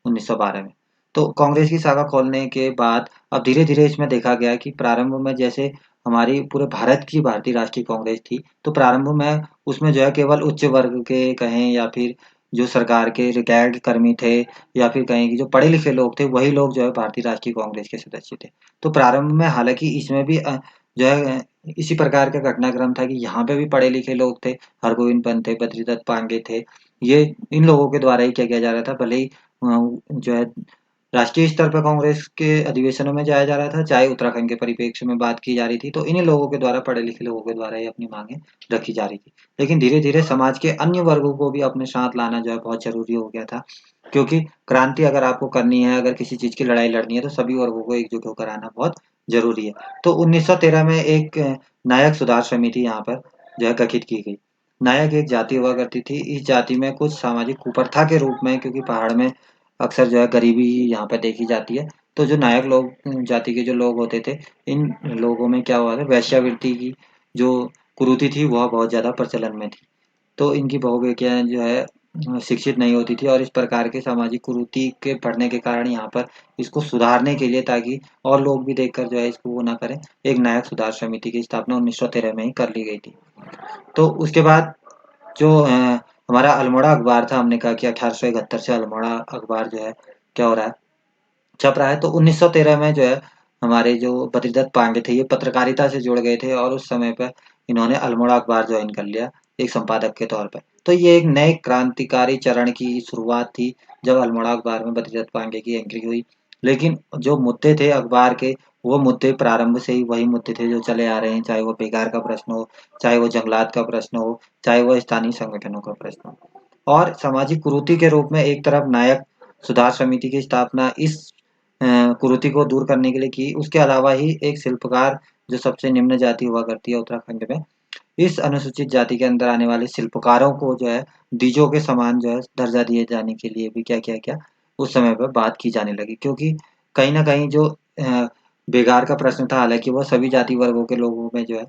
1912 में। तो कांग्रेस की शाखा खोलने के बाद अब धीरे-धीरे इसमें देखा गया कि प्रारंभ में जैसे हमारी पूरे भारत की भारतीय राष्ट्रीय कांग्रेस थी, तो प्रारंभ में उसमें जो है केवल उच्च वर्ग के कहें या फिर जो सरकार के रिटायर्ड कर्मी थे या फिर कहें कि जो पढ़े-लिखे लोग थे, वही लोग जो है भारतीय राष्ट्रीय कांग्रेस के सदस्य थे। तो प्रारंभ में हालाँकि इसमें भी जो है इसी प्रकार का घटनाक्रम था कि यहाँ पे भी पढ़े-लिखे लोग थे, हरगोविंद पंत थे, बद्रीदत्त पांडे थे। ये इन लोगों के द्वारा ही क्या किया जा रहा था, भले ही जो है राष्ट्रीय स्तर पर कांग्रेस के अधिवेशनों में जाया जा रहा था, चाहे उत्तराखंड के परिप्रेक्ष्य में बात की जा रही थी, तो इन्हीं लोगों के द्वारा पढ़े-लिखे लोगों के द्वारा ही अपनी माँगें रखी जा रही थी। लेकिन धीरे-धीरे समाज के अन्य वर्गों को भी अपने साथ लाना जो है बहुत ज़रूरी हो गया था, क्योंकि क्रांति अगर आपको करनी है, अगर किसी चीज़ की लड़ाई लड़नी है, तो सभी वर्गों को एकजुट होकर आना बहुत ज़रूरी है। तो 1913 में एक नायक सुधार समिति यहाँ पर जो है गठित की गई। नायक एक जाति हुआ करती थी, इस जाति में कुछ सामाजिक कुप्रथा के रूप में क्योंकि पहाड़ में अक्सर जो है गरीबी यहाँ पे देखी जाती है। तो जो नायक लोग जाति के जो लोग होते थे, इन लोगों में क्या हुआ था वेश्यावृत्ति की जो कुरीति थी वह बहुत ज़्यादा प्रचलन में थी। तो इनकी बहु-बेटियाँ जो है शिक्षित नहीं होती थी और इस प्रकार के सामाजिक कुरीति के बढ़ने के कारण यहाँ पर इसको सुधारने के लिए ताकि और लोग भी देखकर जो है इसको वो ना करें, एक नायक सुधार समिति की स्थापना 1913 में ही कर ली गई थी। तो उसके बाद जो हमारा अल्मोड़ा अखबार था हमने कहा कि 1871 से अल्मोड़ा अखबार जो है क्या हो रहा है छप रहा है। तो 1913 में जो है हमारे जो बद्रीदत्त पांडे थे ये पत्रकारिता से जुड़ गए थे और उस समय पे इन्होंने अल्मोड़ा अखबार ज्वाइन कर लिया एक संपादक के तौर पे। तो ये एक नए क्रांतिकारी चरण की शुरुआत थी जब अल्मोड़ा अखबार में बद्रीदत्त पांडे की एंट्री हुई। लेकिन जो मुद्दे थे अखबार के वो मुद्दे प्रारंभ से ही वही मुद्दे थे जो चले आ रहे हैं, चाहे वो बेकार का प्रश्न हो, चाहे वो जंगलात का प्रश्न हो, चाहे वो स्थानीय संगठनों का प्रश्न हो। और सामाजिक कुरीति के रूप में एक तरफ नायक सुधार समिति की स्थापना इस कुरीति को दूर करने के लिए की। उसके अलावा ही एक शिल्पकार जो सबसे निम्न जाति हुआ करती है उत्तराखंड में, इस अनुसूचित जाति के अंदर आने वाले शिल्पकारों को जो है डीजों के समान जो है दर्जा दिए जाने के लिए भी क्या किया गया, उस समय पर बात की जाने लगी। क्योंकि कहीं न कहीं जो बेगार का प्रश्न था हालाँकि वह सभी जाति वर्गों के लोगों में जो है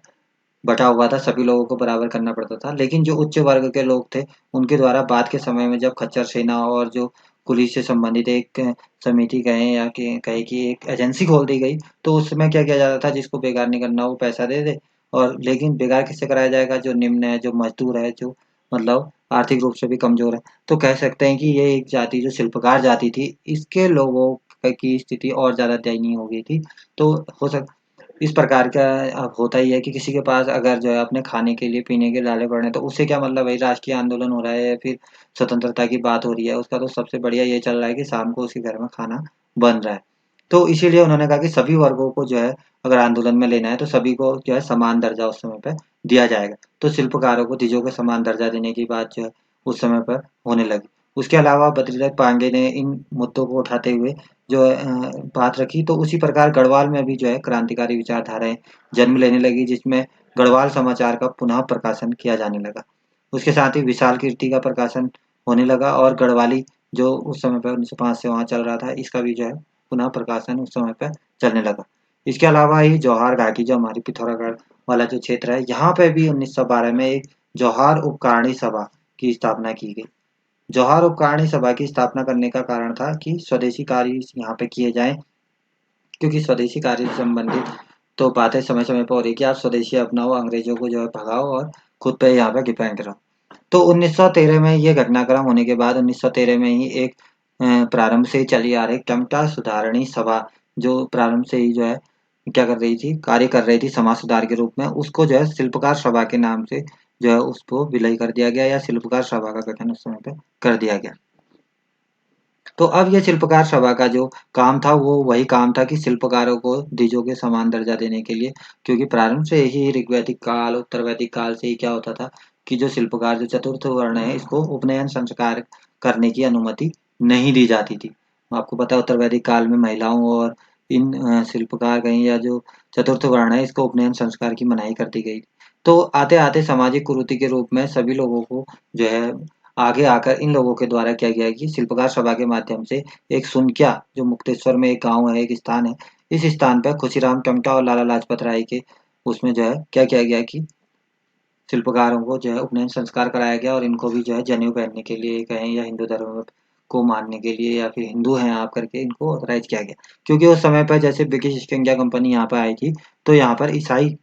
बँटा हुआ था, सभी लोगों को बराबर करना पड़ता था। लेकिन जो उच्च वर्ग के लोग थे, उनके द्वारा बाद के समय में जब खच्चर सेना और जो पुलिस से संबंधित एक समिति कहें या कि कहें कि एक एजेंसी खोल दी गई, तो उसमें क्या किया जाता था जिसको बेगार नहीं करना वो पैसा दे दे और लेकिन बेगार किससे कराया जाएगा? जो निम्न है, जो मज़दूर है, जो मतलब आर्थिक रूप से भी कमज़ोर है। तो कह सकते हैं कि ये एक जाति जो शिल्पकार जाति थी, इसके लोगों की स्थिति और ज़्यादा दयनीय हो गई थी। तो हो सक इस प्रकार का अब होता ही है कि किसी के पास अगर जो है अपने खाने के लिए, पीने के लाले पड़े हैं, तो उससे क्या मतलब है राष्ट्रीय आंदोलन हो रहा है या फिर स्वतंत्रता की बात हो रही है, उसका तो सबसे बढ़िया ये चल रहा है कि शाम को उसके घर में खाना बन रहा है। तो इसीलिए उन्होंने कहा कि सभी वर्गों को जो है अगर आंदोलन में लेना है तो सभी को जो है समान दर्जा उस समय पे दिया जाएगा। तो शिल्पकारों को तीजों को समान दर्जा देने की बात जो है उस समय पर होने लगी। उसके अलावा बद्रीदत्त पांडे ने इन मुद्दों को उठाते हुए जो है बात रखी तो उसी प्रकार गढ़वाल में भी जो है क्रांतिकारी विचारधाराएँ जन्म लेने लगी जिसमें गढ़वाल समाचार का पुनः प्रकाशन किया जाने लगा। उसके साथ ही विशाल कीर्ति का प्रकाशन होने लगा और गढ़वाली जो उस समय पे 1905 से वहाँ चल रहा था इसका भी जो है पुनः प्रकाशन उस समय पे चलने लगा। इसके अलावा ही जौहार घाटी जो हमारी पिथौरागढ़ वाला जो क्षेत्र है यहाँ पे भी 1912 में एक जौहार उपकारणी सभा की स्थापना की गई। जौहार उपकारणी सभा की स्थापना करने का कारण था कि स्वदेशी कार्य यहाँ पे किए जाएँ क्योंकि स्वदेशी कार्य से संबंधित तो बातें समय-समय पे हो रही है कि आप स्वदेशी अपनाओ, अंग्रेजों को जो है भगाओ और खुद पे यहाँ पे डिपेंड रहो। तो 1913 में ये घटनाक्रम होने के बाद 1913 में ही एक प्रारंभ से ही चली आ रही टमटा सुधारणी सभा जो प्रारंभ से ही जो है क्या कर रही थी, कार्य कर रही थी समाज सुधार के रूप में, उसको जो है शिल्पकार सभा के नाम से जो है उसको विलय कर दिया गया या शिल्पकार सभा का गठन उस समय पे कर दिया गया। तो अब ये शिल्पकार सभा का जो काम था वो वही काम था कि शिल्पकारों को द्विजों के समान दर्जा देने के लिए क्योंकि प्रारंभ से ही ऋग्वैदिक काल, उत्तर वैदिक काल से ही क्या होता था कि जो शिल्पकार जो चतुर्थ वर्ण है इसको उपनयन संस्कार करने की अनुमति नहीं दी जाती थी। आपको पता है उत्तर वैदिक काल में महिलाओं और इन शिल्पकार कहें या जो चतुर्थ वर्ण है इसको उपनयन संस्कार की मनाही कर दी गई। तो आते-आते सामाजिक कुरीति के रूप में सभी लोगों को जो है आगे आकर इन लोगों के द्वारा क्या किया कि शिल्पकार सभा के माध्यम से एक सुनक्या जो मुक्तेश्वर में एक गाँव है, एक स्थान है, इस स्थान पे खुशीराम टमटा और लाला लाजपत राय के उसमें जो है क्या किया गया कि शिल्पकारों को जो है उपनयन संस्कार कराया गया और इनको भी जो है जनेऊ पहनने के लिए कहें या हिंदू धर्म में को मानने के लिए या फिर हिंदू हैं आप करके इनको ऑथराइज किया गया। क्योंकि उस समय पर जैसे ब्रिटिश ईस्ट इंडिया कंपनी यहाँ पर आई थी, तो यहाँ पर ईसाई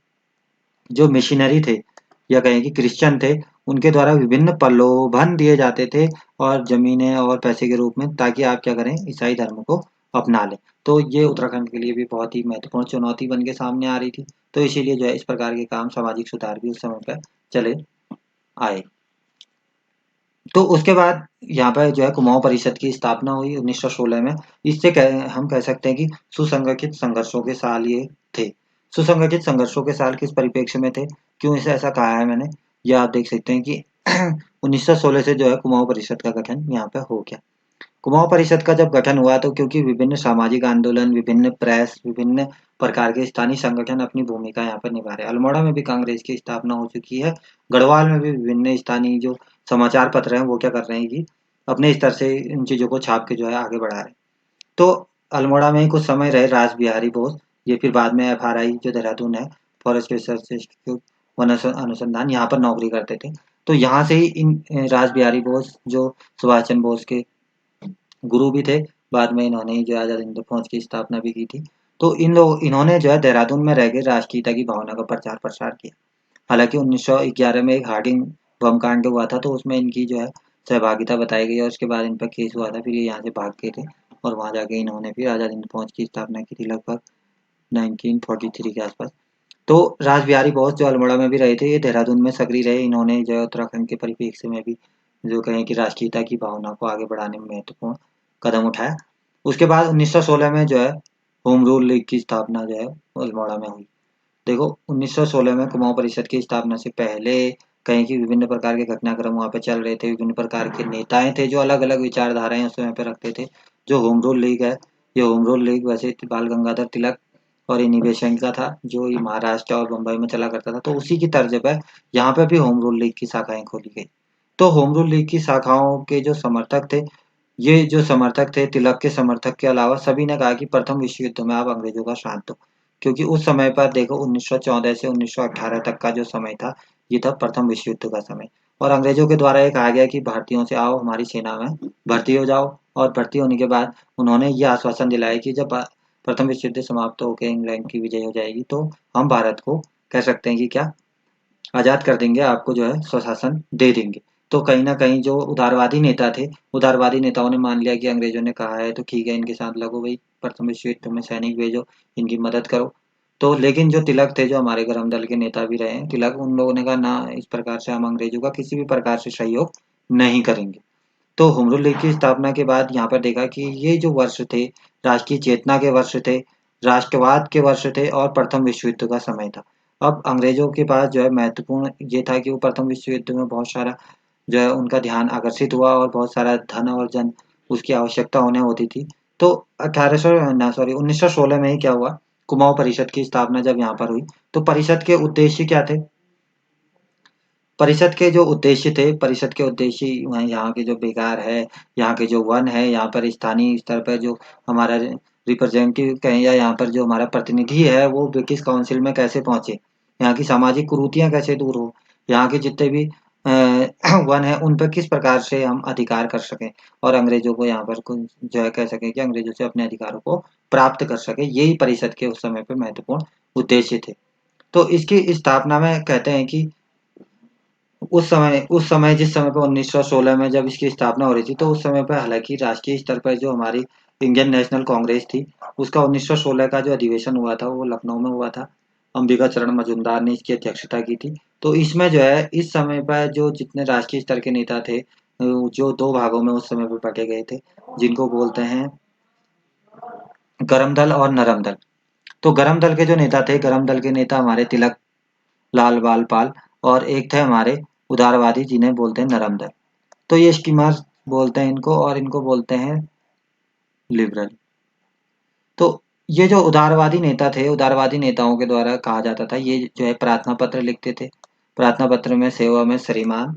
जो मिशनरी थे या कहें कि क्रिश्चियन थे, उनके द्वारा विभिन्न प्रलोभन दिए जाते थे और ज़मीनें और पैसे के रूप में, ताकि आप क्या करें, ईसाई धर्म को अपना लें। तो ये उत्तराखंड के लिए भी बहुत ही महत्वपूर्ण चुनौती बन के सामने आ रही थी। तो इसीलिए जो है इस प्रकार के काम, सामाजिक सुधार भी उस समय पर चले आए। तो उसके बाद यहाँ पर जो है कुमाऊँ परिषद की स्थापना हुई 1916 में। इससे हम कह सकते हैं कि सुसंगठित संघर्षों के साल ये थे। सुसंगठित संघर्षों के साल किस परिप्रेक्ष्य में थे, क्यों इसे ऐसा कहा है मैंने, ये आप देख सकते हैं कि 1916 से जो है कुमाऊँ परिषद का गठन यहाँ पे हो गया। कुमाऊँ परिषद का जब गठन हुआ तो क्योंकि विभिन्न सामाजिक आंदोलन, विभिन्न प्रेस, विभिन्न प्रकार के स्थानीय संगठन अपनी भूमिका यहाँ पर निभा रहे हैं। अल्मोड़ा में भी कांग्रेस की स्थापना हो चुकी है। गढ़वाल में भी विभिन्न स्थानीय जो समाचार पत्र हैं वो क्या कर रहे हैं कि अपने स्तर से इन चीज़ों को छाप के जो है आगे बढ़ा रहे हैं। तो अल्मोड़ा में ही कुछ समय रहे रास बिहारी बोस, ये फिर बाद में एफआरआई जो देहरादून है, फॉरेस्ट रिसर्च इंस्टीट्यूट वन अनुसंधान, यहाँ पर नौकरी करते थे। तो यहाँ से ही इन रास बिहारी बोस जो सुभाष चंद्र बोस के गुरु भी थे, बाद में इन्होंने ही जो है आज़ाद हिंद फौज की स्थापना भी की थी। तो इन्होंने जो है देहरादून में रह के राष्ट्रीयता की भावना का प्रचार प्रसार किया। हालांकि 1911 में एक हार्डिंग बम कांड हुआ था, तो उसमें इनकी जो है सहभागिता बताई गई और उसके बाद इन पर केस हुआ था। फिर ये यहाँ से भाग गए थे और वहाँ जाके इन्होंने फिर आज़ाद हिंद फौज की स्थापना की थी लगभग 1943 के आसपास। तो रास बिहारी बोस जो अल्मोड़ा में भी रहे थे, ये देहरादून में सक्रिय रहे। इन्होंने जो है उत्तराखंड के परिप्रेक्ष्य में भी जो कहें कि राष्ट्रीयता की भावना को आगे बढ़ाने में महत्वपूर्ण कदम उठाया। उसके बाद 1916 में जो है होम रूल लीग की स्थापना जो है अल्मोड़ा में हुई। देखो 1916 में कुमाऊँ परिषद की स्थापना से पहले कहीं की विभिन्न प्रकार के घटनाक्रम वहाँ पे चल रहे थे। विभिन्न प्रकार के नेताएं थे जो अलग अलग विचारधाराएं उस समय पे रखते थे। जो होम रूल लीग है, ये होम रूल लीग वैसे बाल गंगाधर तिलक और इन्हीं बेशंक का था, जो ये महाराष्ट्र और बम्बई में चला करता था। तो उसी की तर्ज पर यहाँ पे भी होम रूल लीग की शाखाएं खोली गई। तो होम रूल लीग की शाखाओं के जो समर्थक थे, ये जो समर्थक थे, तिलक के समर्थक के अलावा सभी ने कहा कि प्रथम विश्व युद्ध में आप अंग्रेजों का साथ दो। क्योंकि उस समय पर देखो 1914 से 1918 तक का जो समय था, ये था प्रथम विश्व युद्ध का समय। और अंग्रेजों के द्वारा ये कहा गया कि भारतीयों से आओ हमारी सेना में भर्ती हो जाओ। और भर्ती होने के बाद उन्होंने ये आश्वासन दिलाया कि जब प्रथम विश्व युद्ध समाप्त होकर इंग्लैंड की विजय हो जाएगी, तो हम भारत को कह सकते हैं कि क्या आज़ाद कर देंगे, आपको जो है स्वशासन दे देंगे। तो कहीं न कहीं जो उदारवादी नेता थे, उदारवादी नेताओं ने मान लिया कि अंग्रेज़ों ने कहा है तो ठीक है, इनके साथ लगो भई, प्रथम विश्व युद्ध में सैनिक भेजो, इनकी मदद करो। तो लेकिन जो तिलक थे, जो हमारे गरम दल के नेता भी रहे हैं तिलक, उन लोगों ने कहा ना, इस प्रकार से हम अंग्रेज़ों का किसी भी प्रकार से सहयोग नहीं करेंगे। तो होम रूल लीग की स्थापना के बाद यहाँ पर देखा कि ये जो वर्ष थे, राष्ट्रीय चेतना के वर्ष थे, राष्ट्रवाद के वर्ष थे और प्रथम विश्व युद्ध का समय था। अब अंग्रेजों के पास जो है महत्वपूर्ण ये था कि वो प्रथम विश्व युद्ध में बहुत सारा जो है उनका ध्यान आकर्षित हुआ और बहुत सारा धन और जन उसकी आवश्यकता उन्हें होती थी। तो 1916 में ही क्या हुआ, कुमाऊँ परिषद की स्थापना जब यहाँ पर हुई, तो परिषद के उद्देश्य क्या थे? परिषद के जो उद्देश्य थे, परिषद के उद्देश्य यहाँ के जो बेकार है, यहाँ के जो वन है, यहाँ पर स्थानीय स्तर पर जो हमारा रिप्रेजेंटेटिव कहें या यहाँ पर जो हमारा प्रतिनिधि है, वो ब्रिटिश काउंसिल में कैसे पहुँचे, यहाँ की सामाजिक कुरीतियाँ कैसे दूर हो, यहाँ के जितने भी वन है उन पर किस प्रकार से हम अधिकार कर सकें और अंग्रेजों को यहाँ पर जो है कह सकें कि अंग्रेजों से अपने अधिकारों को प्राप्त कर सके। यही परिषद के उस समय पे महत्वपूर्ण उद्देश्य थे। तो इसकी स्थापना में कहते हैं कि उस समय जिस समय पे 1916 में जब इसकी स्थापना हो रही थी, तो उस समय पे हालाँकि राष्ट्रीय स्तर पर जो हमारी इंडियन नेशनल कांग्रेस थी, उसका 1916 का जो अधिवेशन हुआ था, वो लखनऊ में हुआ था। अंबिका चरण मजूमदार ने इसकी अध्यक्षता की थी। तो इसमें जो है इस समय पर जो जितने राष्ट्रीय स्तर के नेता थे, जो 2 भागों में उस समय पे बाँटे गए थे, जिनको बोलते हैं गरम दल और नरम दल। तो गरम दल के जो नेता थे, गरम दल के नेता हमारे तिलक लाल बाल पाल और एक थे हमारे उदारवादी, जिन्हें बोलते हैं नरम दल। तो ये स्कीमर्स बोलते हैं इनको और इनको बोलते हैं लिबरल। तो ये जो उदारवादी नेता थे, उदारवादी नेताओं के द्वारा कहा जाता था, ये जो है प्रार्थना पत्र लिखते थे। प्रार्थना पत्र में सेवा में श्रीमान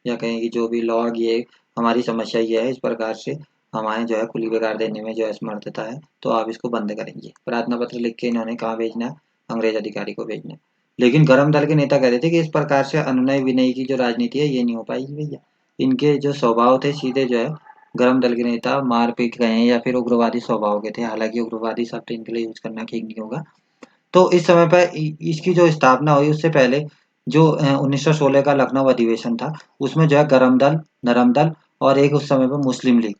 या कहें कि जो भी लॉर्ड, ये हमारी समस्या ये है, इस प्रकार से हमारे जो है कुली बेगार देने में जो है असमर्थता है, तो आप इसको बंद करेंगे। प्रार्थना पत्र लिख के इन्होंने कहाँ भेजना है, अंग्रेज अधिकारी को भेजना है। लेकिन गरम दल के नेता कहते थे कि इस प्रकार से अनुनय विनय की जो राजनीति है, ये नहीं हो पाएगी भैया। इनके जो स्वभाव थे सीधे जो है गरम दल के नेता मार पीट गए हैं या फिर उग्रवादी स्वभाव के थे। हालांकि उग्रवादी शब्द इनके लिए यूज करना ठीक नहीं होगा। तो इस समय पर इसकी जो स्थापना हुई उससे पहले जो 1916 का लखनऊ अधिवेशन था, उसमें जो है गरम दल, नरम दल और एक उस समय पर मुस्लिम लीग,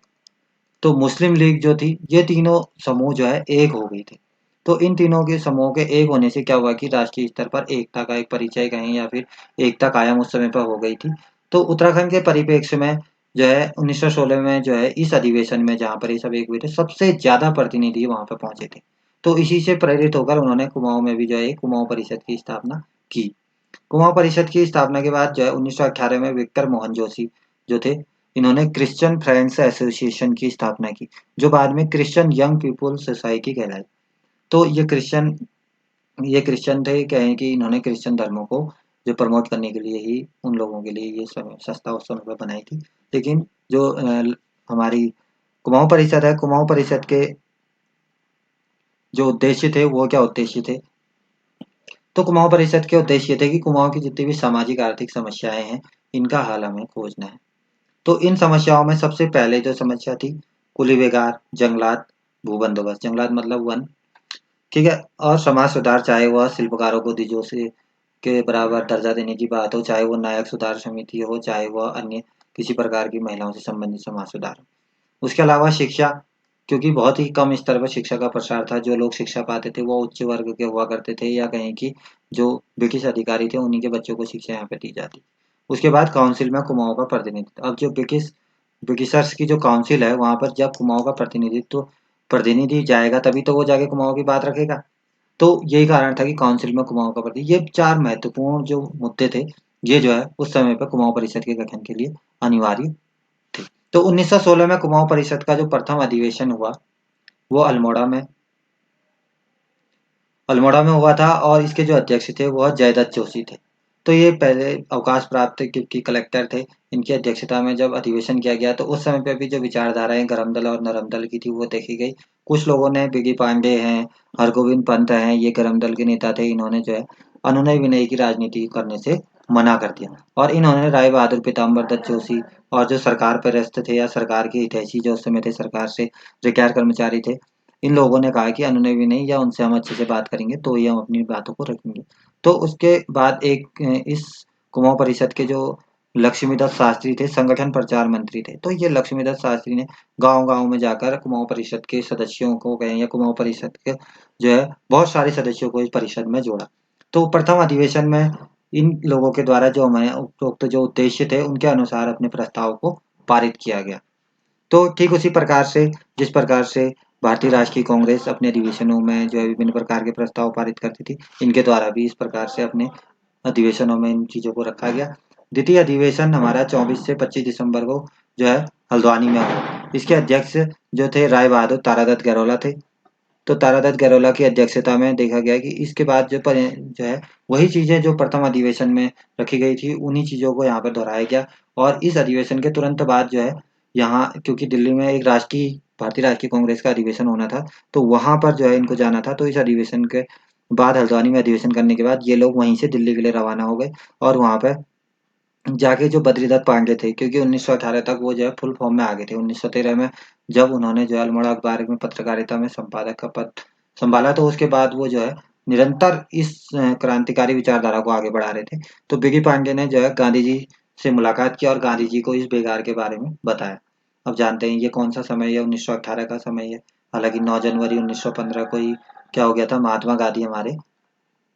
तो मुस्लिम लीग जो थी, ये तीनों समूह जो है एक हो गए थे। तो इन तीनों के समूह के एक होने से क्या हुआ कि राष्ट्रीय स्तर पर एकता का एक परिचय कहें या फिर एकता कायम उस समय पर हो गई थी। तो उत्तराखंड के परिप्रेक्ष्य में जो है 1916 में जो है इस अधिवेशन में जहाँ पर ये सब एक हुए थे, सबसे ज्यादा प्रतिनिधि वहां पर पहुंचे थे। तो इसी से प्रेरित होकर उन्होंने कुमाऊं में भी जो है कुमाऊं परिषद की स्थापना की। कुमाऊं परिषद की स्थापना के बाद जो है 1918 में विक्टर मोहन जोशी जो थे, इन्होंने क्रिश्चियन फ्रेंड्स एसोसिएशन की स्थापना की, जो बाद में क्रिश्चियन यंग पीपुल सोसाइटी कहलाई। तो ये क्रिश्चियन थे, कहें कि इन्होंने क्रिश्चियन धर्मों को जो प्रमोट करने के लिए ही उन लोगों के लिए ये संस्था उस समय पर बनाई थी। लेकिन जो हमारी कुमाऊं परिषद है, कुमाऊं परिषद के जो उद्देश्य थे वो क्या उद्देश्य थे, तो कुमाऊं परिषद के उद्देश्य ये थे कि कुमाऊं की जितनी भी सामाजिक आर्थिक समस्याएं हैं, इनका हल हमें खोजना है। तो इन समस्याओं में सबसे पहले जो समस्या थी, कुली बेगार, जंगलात, भू बंदोबस्त, जंगलात मतलब वन, ठीक है, और समाज सुधार, चाहे वह शिल्पकारों को दिजों से के बराबर दर्जा देने की बात हो, चाहे वो नायक सुधार समिति हो, चाहे वह अन्य किसी प्रकार की महिलाओं से संबंधित समाज सुधार। उसके अलावा शिक्षा, क्योंकि बहुत ही कम स्तर पर शिक्षा का प्रसार था, जो लोग शिक्षा पाते थे वो उच्च वर्ग के हुआ करते थे, या कहें कि जो ब्रिटिश अधिकारी थे उन्हीं के बच्चों को शिक्षा यहाँ पे दी जाती। उसके बाद काउंसिल में कुमाऊं का प्रतिनिधित्व, अब जो ब्रिटिशर्स की जो काउंसिल है वहां पर जब कुमाऊं का प्रतिनिधि जाएगा तभी तो वो जाके कुमाऊं की बात रखेगा। तो यही कारण था कि काउंसिल में कुमाऊं का प्रति ये चार महत्वपूर्ण जो मुद्दे थे, ये जो है उस समय पर कुमाऊं परिषद के गठन के लिए अनिवार्य थे। तो 1916 में कुमाऊं परिषद का जो प्रथम अधिवेशन हुआ वो अल्मोड़ा में हुआ था, और इसके जो अध्यक्ष थे वह जयदत्त जोशी थे। तो ये पहले अवकाश प्राप्त क्योंकि कलेक्टर थे, इनकी अध्यक्षता में जब अधिवेशन किया गया तो उस समय पे भी जो विचारधाराएं गरम दल और नरम दल की थी वो देखी गई। कुछ लोगों ने, बिगी पांडे हैं, हरगोविंद पंत हैं, ये गरम दल के नेता थे, इन्होंने जो है अनुनय विनय की राजनीति करने से मना कर दिया, और इन्होंने राय बहादुर पीताम्बर दत्त जोशी और जो सरकार परस्त थे या सरकार के हितैषी जो उस समय थे, सरकार से रिटायर कर्मचारी थे, इन लोगों ने कहा कि अनुनय विनय या उनसे हम अच्छे से बात करेंगे तो ये हम अपनी बातों को रखेंगे। तो उसके बाद इस कुमाऊं परिषद के जो लक्ष्मीदत्त शास्त्री थे, संगठन प्रचार मंत्री थे, तो ये लक्ष्मीदत्त शास्त्री ने गांव-गांव में जाकर कुमाऊं परिषद के सदस्यों को कहें या कुमाऊं परिषद के जो है बहुत सारे सदस्यों को इस परिषद में जोड़ा। तो प्रथम अधिवेशन में इन लोगों के द्वारा जो हमें उपरोक्त जो उद्देश्य थे उनके अनुसार अपने प्रस्ताव को पारित किया गया। तो ठीक उसी प्रकार से जिस प्रकार से भारतीय राष्ट्रीय कांग्रेस अपने अधिवेशनों में जो है विभिन्न प्रकार के प्रस्ताव पारित करती थी, इनके द्वारा भी इस प्रकार से अपने अधिवेशनों में इन चीजों को रखा गया। द्वितीय अधिवेशन हमारा 24 से 25 दिसंबर को जो है हल्द्वानी में हुआ। इसके अध्यक्ष जो थे राय बहादुर तारादत्त गहलोत थे। तो तारादत्त गहलोत की अध्यक्षता में देखा गया कि इसके बाद जो है वही चीजें जो प्रथम अधिवेशन में रखी गई थी उन्हीं चीजों को यहाँ पर दोहराया गया। और इस अधिवेशन के तुरंत बाद जो है यहाँ, क्योंकि दिल्ली में एक भारतीय राष्ट्रीय कांग्रेस का अधिवेशन होना था, तो वहां पर जो है इनको जाना था। तो इस अधिवेशन के बाद हल्द्वानी में अधिवेशन करने के बाद ये लोग वहीं से दिल्ली के लिए रवाना हो गए, और वहां पर जाके जो बद्रीदत्त पांडे थे, क्योंकि 1918 तक वो जो है फुल फॉर्म में आ गए थे। 1913 में जब उन्होंने जो है अल्मोड़ा अखबार में पत्रकारिता में संपादक का पद संभाला, तो उसके बाद वो जो है निरंतर इस क्रांतिकारी विचारधारा को आगे बढ़ा रहे थे। तो बिगी पांडे ने जो है गांधी जी से मुलाकात की और गांधी जी को इस बेगार के बारे में बताया। अब जानते हैं ये कौन सा समय है, 1918 का समय है। हालांकि 9 जनवरी 1915 को ही क्या हो गया था, महात्मा गांधी हमारे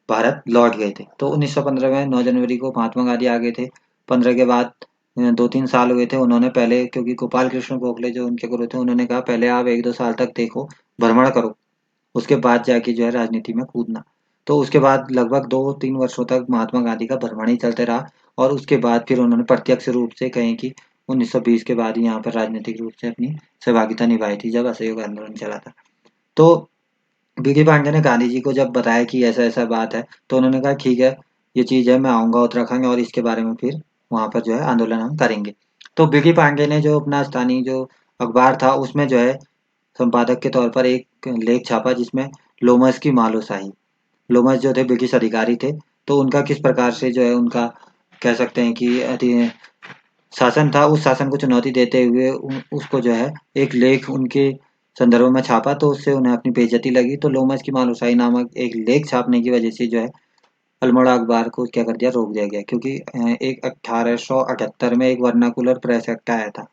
भारत लौट गए थे। तो 1915 में 9 जनवरी को महात्मा गांधी आ गए थे। 15 के बाद 2-3 साल हुए थे। उन्होंने पहले, क्योंकि गोपाल कृष्ण गोखले जो उनके गुरु थे, उन्होंने कहा पहले आप 1-2 साल तक देखो, भ्रमण करो, उसके बाद जाके जो है राजनीति में कूदना। तो उसके बाद लगभग 2-3 वर्षों तक महात्मा गांधी का भ्रमण ही चलते रहा, और उसके बाद फिर उन्होंने प्रत्यक्ष रूप से कहें कि 1920 के बाद ही यहाँ पर राजनीतिक रूप से अपनी सहभागिता निभाई थी, जब असहयोग आंदोलन चला था। तो बीडी पांडे ने गांधी जी को जब बताया कि ऐसा ऐसा बात है, तो उन्होंने कहा ठीक है, ये चीज है, मैं आऊंगा उत्तराखंड और इसके बारे में फिर वहां पर जो है आंदोलन हम करेंगे। तो बीडी पांडे ने जो अपना स्थानीय जो अखबार था उसमें जो है संपादक के तौर पर एक लेख छापा, जिसमें लोमस की मालूशाही, लोमस जो थे ब्रिटिश अधिकारी थे, तो उनका किस प्रकार से जो है उनका कह सकते हैं कि शासन था, उस शासन को चुनौती देते हुए उसको जो है एक लेख उनके संदर्भ में छापा, तो उससे उन्हें अपनी बेइज्जती लगी। तो लोमश की मालूशाही नामक एक लेख छापने की वजह से जो है अल्मोड़ा अखबार को क्या कर दिया, रोक दिया गया, क्योंकि एक 1878 में एक वर्नाकुलर प्रेस एक्ट आया था।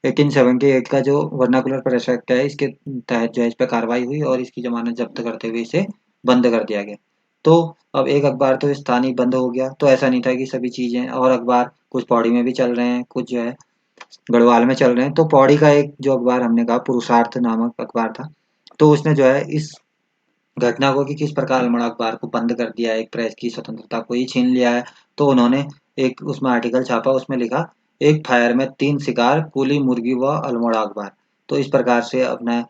1878 का जो वर्नाकुलर प्रेस एक्ट है, इसके तहत जो है इस पर कार्रवाई हुई और इसकी जमानत जब्त करते हुए इसे बंद कर दिया गया। तो अब एक अखबार तो स्थानीय बंद हो गया, तो ऐसा नहीं था कि सभी चीजें और अखबार कुछ पौड़ी में भी चल रहे हैं, कुछ जो है गढ़वाल में चल रहे हैं। तो पौड़ी का एक जो अखबार हमने कहा पुरुषार्थ नामक अखबार था, तो उसने जो है इस घटना को कि किस प्रकार अल्मोड़ा अखबार को बंद कर दिया है, एक प्रेस की स्वतंत्रता को ही छीन लिया है, तो उन्होंने एक उसमें आर्टिकल छापा, उसमें लिखा एक फायर में 3 शिकार, कुली, मुर्गी व अल्मोड़ा अखबार। तो इस प्रकार से अपना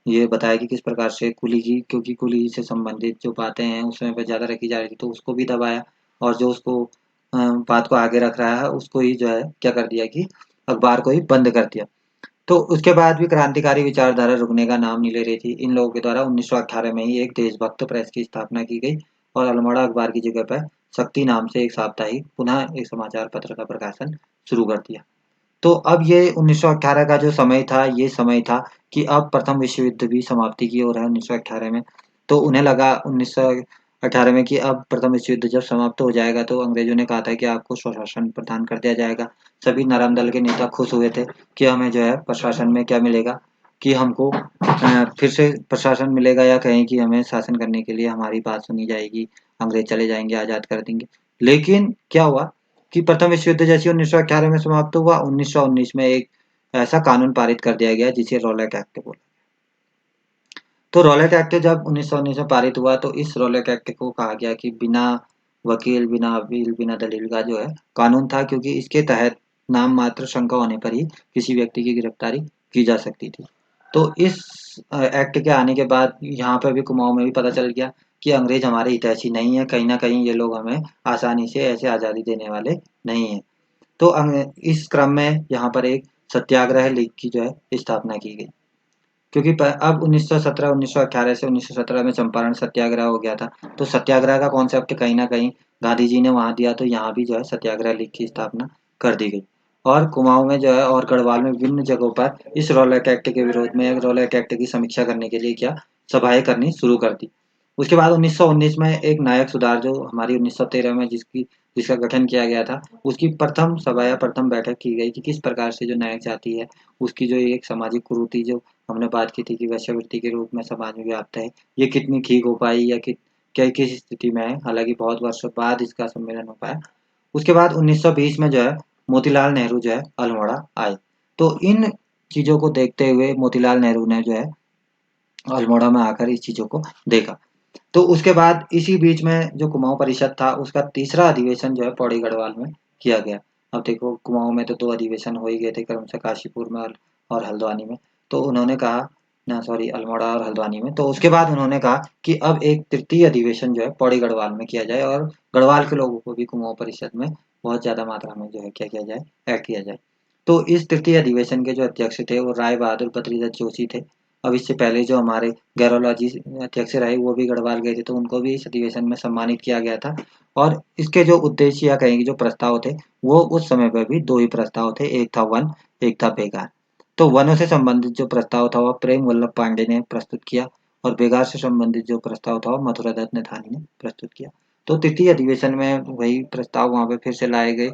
ये बताया कि किस प्रकार से कुली की, क्योंकि कुली से संबंधित जो बातें हैं उस समय पे ज़्यादा रखी जा रही थी, तो उसको भी दबाया, और जो उसको बात को आगे रख रहा है उसको ही जो है क्या कर दिया कि अखबार को ही बंद कर दिया। तो उसके बाद भी क्रांतिकारी विचारधारा रुकने का नाम नहीं ले रही थी। इन लोगों के द्वारा 1918 में ही एक देशभक्त प्रेस की स्थापना की गई और अल्मोड़ा अखबार की जगह पर शक्ति नाम से एक साप्ताहिक पुनः एक समाचार पत्र का प्रकाशन शुरू कर दिया। तो अब ये 1918 का जो समय था, ये समय था कि अब प्रथम विश्व युद्ध भी समाप्ति की ओर है 1918 में। तो उन्हें लगा 1918 में कि अब प्रथम विश्व युद्ध जब समाप्त हो जाएगा तो अंग्रेजों ने कहा था कि आपको स्वशासन प्रदान कर दिया जाएगा। सभी नरम दल के नेता खुश हुए थे कि हमें जो है प्रशासन में क्या मिलेगा, कि हमको फिर से प्रशासन मिलेगा, या कहें कि हमें शासन करने के लिए हमारी बात सुनी जाएगी, अंग्रेज चले जाएंगे, आज़ाद कर देंगे। लेकिन क्या हुआ कि प्रथम विश्व युद्ध जैसे 1918 में समाप्त हुआ, 1919 में एक ऐसा कानून पारित कर दिया गया जिसे रॉलेट एक्ट बोला। तो रॉलेट एक्ट जब 1919 में पारित हुआ तो इस रॉलेट एक्ट को कहा गया कि बिना वकील, बिना अपील, बिना दलील का जो है कानून था, क्योंकि इसके तहत नाम मात्र शंका होने पर ही किसी व्यक्ति की गिरफ्तारी की जा सकती थी। तो इस एक्ट के आने के बाद यहाँ पर भी कुमाऊं में भी पता चल गया कि अंग्रेज हमारे हितैषी नहीं है, कहीं ना कहीं ये लोग हमें आसानी से ऐसे आज़ादी देने वाले नहीं है। तो इस क्रम में यहाँ पर एक सत्याग्रह लीग की जो है स्थापना की गई, क्योंकि अब 1917 1918 से 1917 में चंपारण सत्याग्रह हो गया था। तो सत्याग्रह का कॉन्सेप्ट कहीं ना कहीं गांधी जी ने वहां दिया, तो यहाँ भी जो है सत्याग्रह लीग की स्थापना कर दी गई। और कुमाऊं में जो है और गढ़वाल में विभिन्न जगहों पर इस रॉलेट एक्ट के विरोध में रॉलेट एक्ट की समीक्षा करने के लिए क्या सभाएं करनी शुरू कर दी। उसके बाद 1919 में एक नायक सुधार जो हमारी 1913 में जिसका गठन किया गया था, उसकी प्रथम सभा या प्रथम बैठक की गई कि किस प्रकार से जो नायक जाति है उसकी जो एक सामाजिक कुरीति जो हमने बात की थी कि वेश्यावृत्ति के रूप में समाज में व्याप्त है, ये कितनी ठीक हो पाई या क्या किस स्थिति में है। हालांकि बहुत वर्षों बाद इसका सम्मेलन हो पाया। उसके बाद 1920 में जो है मोतीलाल नेहरू जो है अल्मोड़ा आए। तो इन चीजों को देखते हुए मोतीलाल नेहरू ने जो है अल्मोड़ा में आकर इस चीजों को देखा। तो उसके बाद इसी बीच में जो कुमाऊं परिषद था उसका तीसरा अधिवेशन जो है पौड़ी गढ़वाल में किया गया। अब देखो कुमाऊं में तो 2 अधिवेशन हो ही गए थे, क्रमशः काशीपुर में और हल्द्वानी में। तो उन्होंने कहा ना, सॉरी, अल्मोड़ा और हल्द्वानी में। तो उसके बाद उन्होंने कहा कि अब एक तृतीय अधिवेशन जो है पौड़ी गढ़वाल में किया जाए और गढ़वाल के लोगों को भी कुमाऊं परिषद में बहुत ज्यादा मात्रा में जो है क्या किया जाए, ऐड किया जाए। तो इस तृतीय अधिवेशन के जो अध्यक्ष थे वो राय बहादुर बद्रीदत्त जोशी थे। अब इससे पहले जो हमारे गैरोलॉजी अध्यक्ष रहे वो भी गढ़वाल गए थे, तो उनको भी इस अधिवेशन में सम्मानित किया गया था। और इसके जो उद्देश्य या कहेंगे जो प्रस्ताव थे वो उस समय पर भी 2 ही प्रस्ताव थे, एक था वन, एक था बेगार। तो वनों से संबंधित जो प्रस्ताव था वो प्रेम वल्लभ पांडे ने प्रस्तुत किया और बेगार से संबंधित जो प्रस्ताव था वो मथुरा दत्त नेथानी ने प्रस्तुत किया। तो तृतीय अधिवेशन में वही प्रस्ताव वहां पे फिर से लाए गए।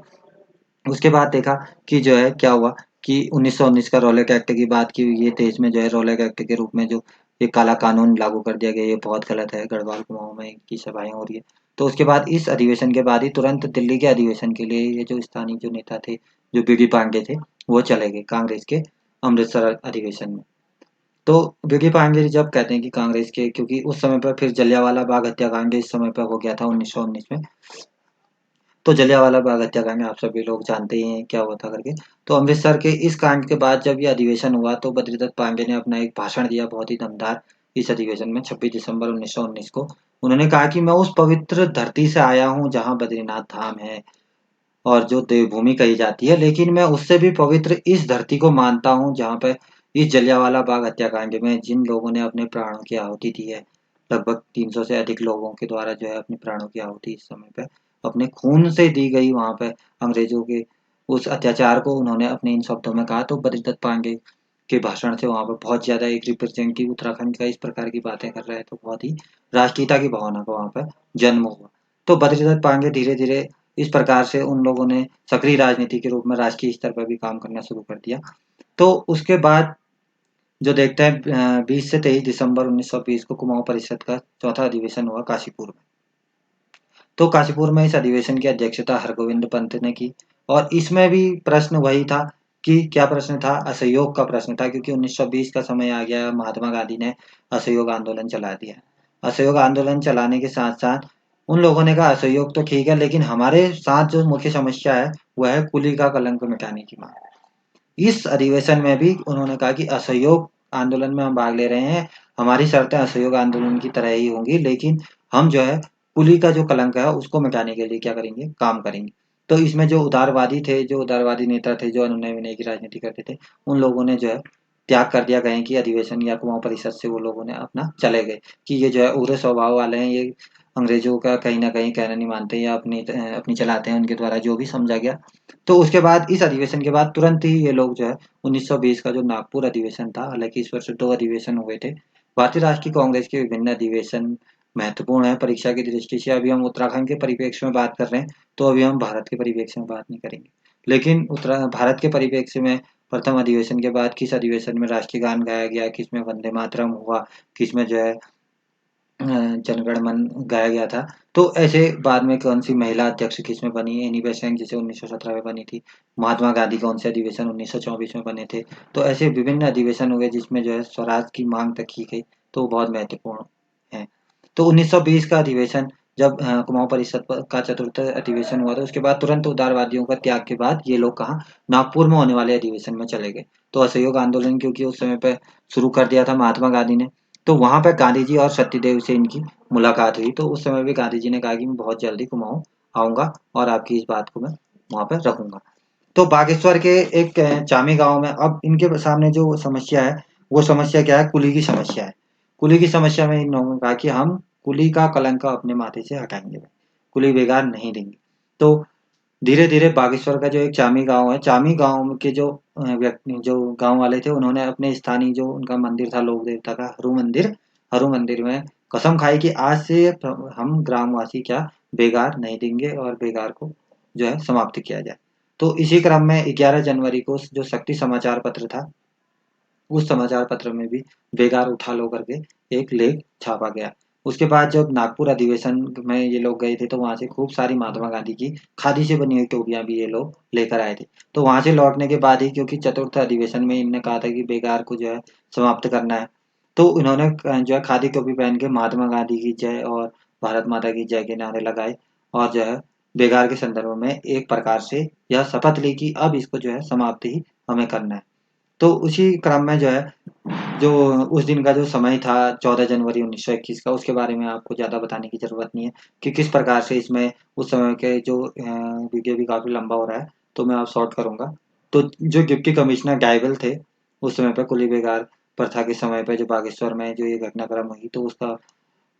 उसके बाद देखा कि जो है क्या हुआ कि 1919 का रॉलेट एक्ट की बात की हुई है, देश में जो है रॉलेट एक्ट के रूप में जो ये काला कानून लागू कर दिया गया, ये बहुत गलत है। गढ़वाल कुमाऊं में की सभाएं हो रही है। तो उसके बाद इस अधिवेशन के बाद ही तुरंत दिल्ली के अधिवेशन के लिए ये जो स्थानीय जो नेता थे, जो बीडी पांडे थे, वो चले गए कांग्रेस के अमृतसर अधिवेशन में। तो बीडी पांडे जब कहते हैं कि कांग्रेस के, क्योंकि उस समय पर फिर जलियांवाला बाग हत्याकांड इस समय पर हो गया था 1919 में। तो जलियांवाला बाग हत्याकांड आप सभी लोग जानते ही हैं क्या हुआ था करके। तो अमृतसर के इस कांड के बाद जब ये अधिवेशन हुआ तो बद्रीदत्त पांडे ने अपना एक भाषण दिया बहुत ही दमदार इस अधिवेशन में 26 दिसंबर 1919 को। उन्होंने कहा कि मैं उस पवित्र धरती से आया हूँ जहाँ बद्रीनाथ धाम है और जो देवभूमि कही जाती है, लेकिन मैं उससे भी पवित्र इस धरती को मानता हूँ जहाँ पे इस जलियांवाला बाग हत्याकांड में जिन लोगों ने अपने प्राणों की आहुति दी है, लगभग 300 से अधिक लोगों के द्वारा जो है अपने प्राणों की आहुति इस समय पे अपने खून से दी गई वहां पे अंग्रेजों के उस अत्याचार को उन्होंने अपने इन शब्दों में कहा। तो बद्रीदत्त पांडे के भाषण से वहाँ पर बहुत ज़्यादा एक रिप्रेजेंटेटिव उत्तराखंड का इस प्रकार की बातें कर रहा है, तो बहुत ही राष्ट्रीयता की भावना का वहाँ पर जन्म हुआ। तो बद्रीदत्त पांडे धीरे-धीरे इस प्रकार से उन लोगों ने सक्रिय राजनीति के रूप में राष्ट्रीय स्तर पर भी काम करना शुरू कर दिया। तो उसके बाद जो देखते हैं 20 से 23 दिसंबर 1920 को कुमाऊं परिषद का चौथा अधिवेशन हुआ काशीपुर में। तो काशीपुर में इस अधिवेशन की अध्यक्षता हरगोविंद पंत ने की और इसमें भी प्रश्न वही था कि क्या प्रश्न था? असहयोग का प्रश्न था, क्योंकि 1920 का समय आ गया, महात्मा गांधी ने असहयोग आंदोलन चला दिया। असहयोग आंदोलन चलाने के साथ-साथ उन लोगों ने कहा असहयोग तो ठीक है, लेकिन हमारे साथ जो मुख्य समस्या है वह है कुली का कलंक मिटाने की मांग। इस अधिवेशन में भी उन्होंने कहा कि असहयोग आंदोलन में हम भाग ले रहे हैं, हमारी शर्तें असहयोग आंदोलन की तरह ही होंगी, लेकिन हम जो है कुली का जो कलंक है उसको मिटाने के लिए क्या करेंगे? काम करेंगे। तो इसमें जो उदारवादी थे, जो उदारवादी नेता थे, जो अनुनय विनय की राजनीति करते थे, उन लोगों ने जो है त्याग कर दिया, कहें कि अधिवेशन या कुमाऊं परिषद से वो लोगों ने अपना चले गए कि ये जो है उग्र स्वभाव वाले हैं, ये अंग्रेजों का कहीं न कहीं कहना नहीं मानते या अपनी चलाते हैं, उनके द्वारा जो भी समझा गया। तो उसके बाद इस अधिवेशन के बाद तुरंत ही ये लोग जो है 1920 का जो नागपुर अधिवेशन था, हालाँकि इस वर्ष 2 अधिवेशन हुए थे। भारतीय राष्ट्रीय कांग्रेस के विभिन्न अधिवेशन महत्वपूर्ण हैं परीक्षा की दृष्टि से। अभी हम उत्तराखंड के परिप्रेक्ष्य में बात कर रहे हैं, तो अभी हम भारत के परिप्रेक्ष्य में बात नहीं करेंगे। लेकिन उत्तरा भारत के परिप्रेक्ष्य में प्रथम अधिवेशन के बाद किस अधिवेशन में राष्ट्रीय गान गाया गया, किसमें वंदे मातरम हुआ, किसमें जो है जनगण मन गाया गया था। तो ऐसे बाद में कौन-सी महिला अध्यक्ष किसमें बनी, एनी बेसेंट जैसे 1917 में बनी थी। महात्मा गांधी कौन से अधिवेशन 1924 में बने थे। तो ऐसे विभिन्न अधिवेशन हुए जिसमें जो है स्वराज की मांग तक की गई, तो वो बहुत महत्वपूर्ण है। तो 1920 का अधिवेशन जब कुमाऊं परिषद का चतुर्थ अधिवेशन हुआ था, उसके बाद तुरंत उदारवादियों का त्याग के बाद ये लोग कहाँ, नागपुर में होने वाले अधिवेशन में चले गए। तो असहयोग आंदोलन क्योंकि उस समय पे शुरू कर दिया था महात्मा गांधी ने, तो वहाँ पे गांधी जी और सत्यदेव से इनकी मुलाकात हुई। तो उस समय भी गांधी जी ने कहा कि मैं बहुत जल्दी कुमाऊं आऊँगा और आपकी इस बात को मैं वहाँ पे रखूँगा। तो बागेश्वर के एक चामी गाँव में अब इनके सामने जो समस्या है, वो समस्या क्या है? कुली की समस्या है। कुली की समस्या में इन लोगों ने कहा कि हम कुली का कलंक अपने माथे से हटाएँगे, कुली बेगार नहीं देंगे। तो धीरे-धीरे बागेश्वर का जो एक चामी गाँव है, चामी गाँव के जो व्यक्ति जो गाँव वाले थे, उन्होंने अपने स्थानीय जो उनका मंदिर था लोक देवता का हरु मंदिर में कसम खाई कि आज से हम ग्रामवासी क्या बेगार नहीं देंगे और बेगार को जो है समाप्त किया जाए। तो इसी क्रम में 11 जनवरी को जो शक्ति समाचार पत्र था, उस समाचार पत्र में भी बेगार उठा लो करके एक लेख छापा गया। उसके बाद जब नागपुर अधिवेशन में ये लोग गए थे, तो वहाँ से खूब सारी महात्मा गांधी की खादी से बनी हुई टोपियाँ भी ये लोग लेकर आए थे। तो वहाँ से लौटने के बाद ही, क्योंकि चतुर्थ अधिवेशन में इनने कहा था कि बेगार को जो है समाप्त करना है, तो इन्होंने जो है खादी टोपी पहन के महात्मा गांधी की जय और भारत माता की जय के नारे लगाए और जो है बेगार के संदर्भ में एक प्रकार से यह शपथ ली कि अब इसको जो है समाप्त ही हमें करना है। तो उसी क्रम में जो है, जो उस दिन का जो समय था 14 जनवरी 1921 का, उसके बारे में आपको ज़्यादा बताने की ज़रूरत नहीं है कि किस प्रकार से इसमें उस समय के जो वीडियो भी काफ़ी लंबा हो रहा है, तो मैं अब शॉर्ट करूँगा। तो जो डिप्टी कमिश्नर गाइबल थे, उस समय पे कुली बेगार प्रथा के समय पे जो बागेश्वर में जो ये घटनाक्रम हुई, तो उसका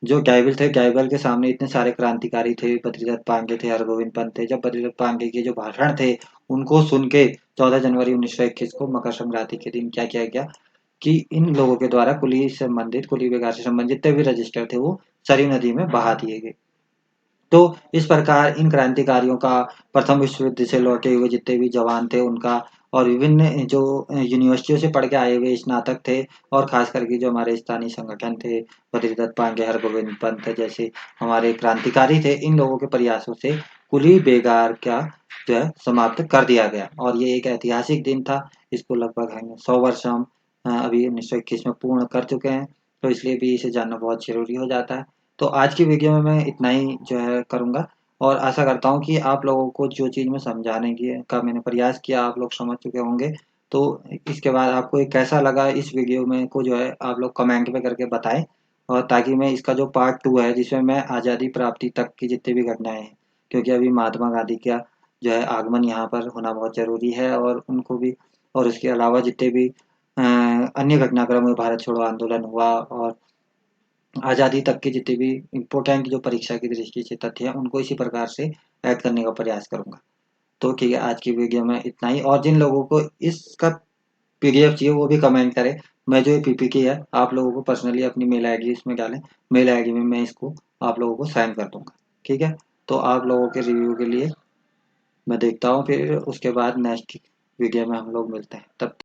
जो गाइबल थे, गाइबल के सामने इतने सारे क्रांतिकारी थे, बद्रीदत्त पांडे थे, हरगोविंद पंत थे। जब बद्रीदत्त पांडे के जो भाषण थे, उनको सुन के 14 जनवरी 1921 को मकर संक्रांति के दिन क्या किया गया कि इन लोगों के द्वारा कुली बेगार से संबंधित जितने भी रजिस्टर थे, वो सरयू नदी में बहा दिए गए। तो इस प्रकार इन क्रांतिकारियों का प्रथम विश्व युद्ध से लौटे हुए जितने भी जवान थे उनका, और विभिन्न जो यूनिवर्सिटियों से पढ़ के आए हुए स्नातक थे, और खास करके जो हमारे स्थानीय संगठन थे, बद्रीदत्त पांडे, हरगोविंद पंत जैसे हमारे क्रांतिकारी थे, इन लोगों के प्रयासों से कुली बेगार का जो है समाप्त कर दिया गया। और ये एक ऐतिहासिक दिन था। इसको लगभग 100 वर्ष हम अभी 1921 में पूर्ण कर चुके हैं, तो इसलिए भी इसे जानना बहुत जरूरी हो जाता है। तो आज की वीडियो में मैं इतना ही जो है करूँगा, और आशा करता हूँ कि आप लोगों को जो चीज़ मैं समझाने की का मैंने प्रयास किया, आप लोग समझ चुके होंगे। तो इसके बाद आपको ये कैसा लगा इस वीडियो में को जो है आप लोग कमेंट में करके बताएँ, और ताकि मैं इसका जो पार्ट 2 है जिसमें मैं आज़ादी प्राप्ति तक की जितनी भी घटनाएँ हैं, क्योंकि अभी महात्मा गांधी का जो है आगमन यहाँ पर होना बहुत ज़रूरी है, और उनको भी, और उसके अलावा जितने भी अन्य घटनाक्रम हुए, भारत छोड़ो आंदोलन हुआ और आज़ादी तक के जितने भी इम्पोर्टेंट जो परीक्षा की दृष्टि से तथ्य हैं, उनको इसी प्रकार से ऐड करने का प्रयास करूँगा। तो ठीक है, आज की वीडियो में इतना ही। और जिन लोगों को इसका पीडीएफ चाहिए वो भी कमेंट करें। मैं जो ये पीपीटी है आप लोगों को पर्सनली अपनी मेल आईडी इसमें डालें, मेल आईडी में मैं इसको आप लोगों को सेंड कर दूंगा। ठीक है, तो आप लोगों के रिव्यू के लिए मैं देखता हूँ, फिर उसके बाद नेक्स्ट वीडियो में हम लोग मिलते हैं। तब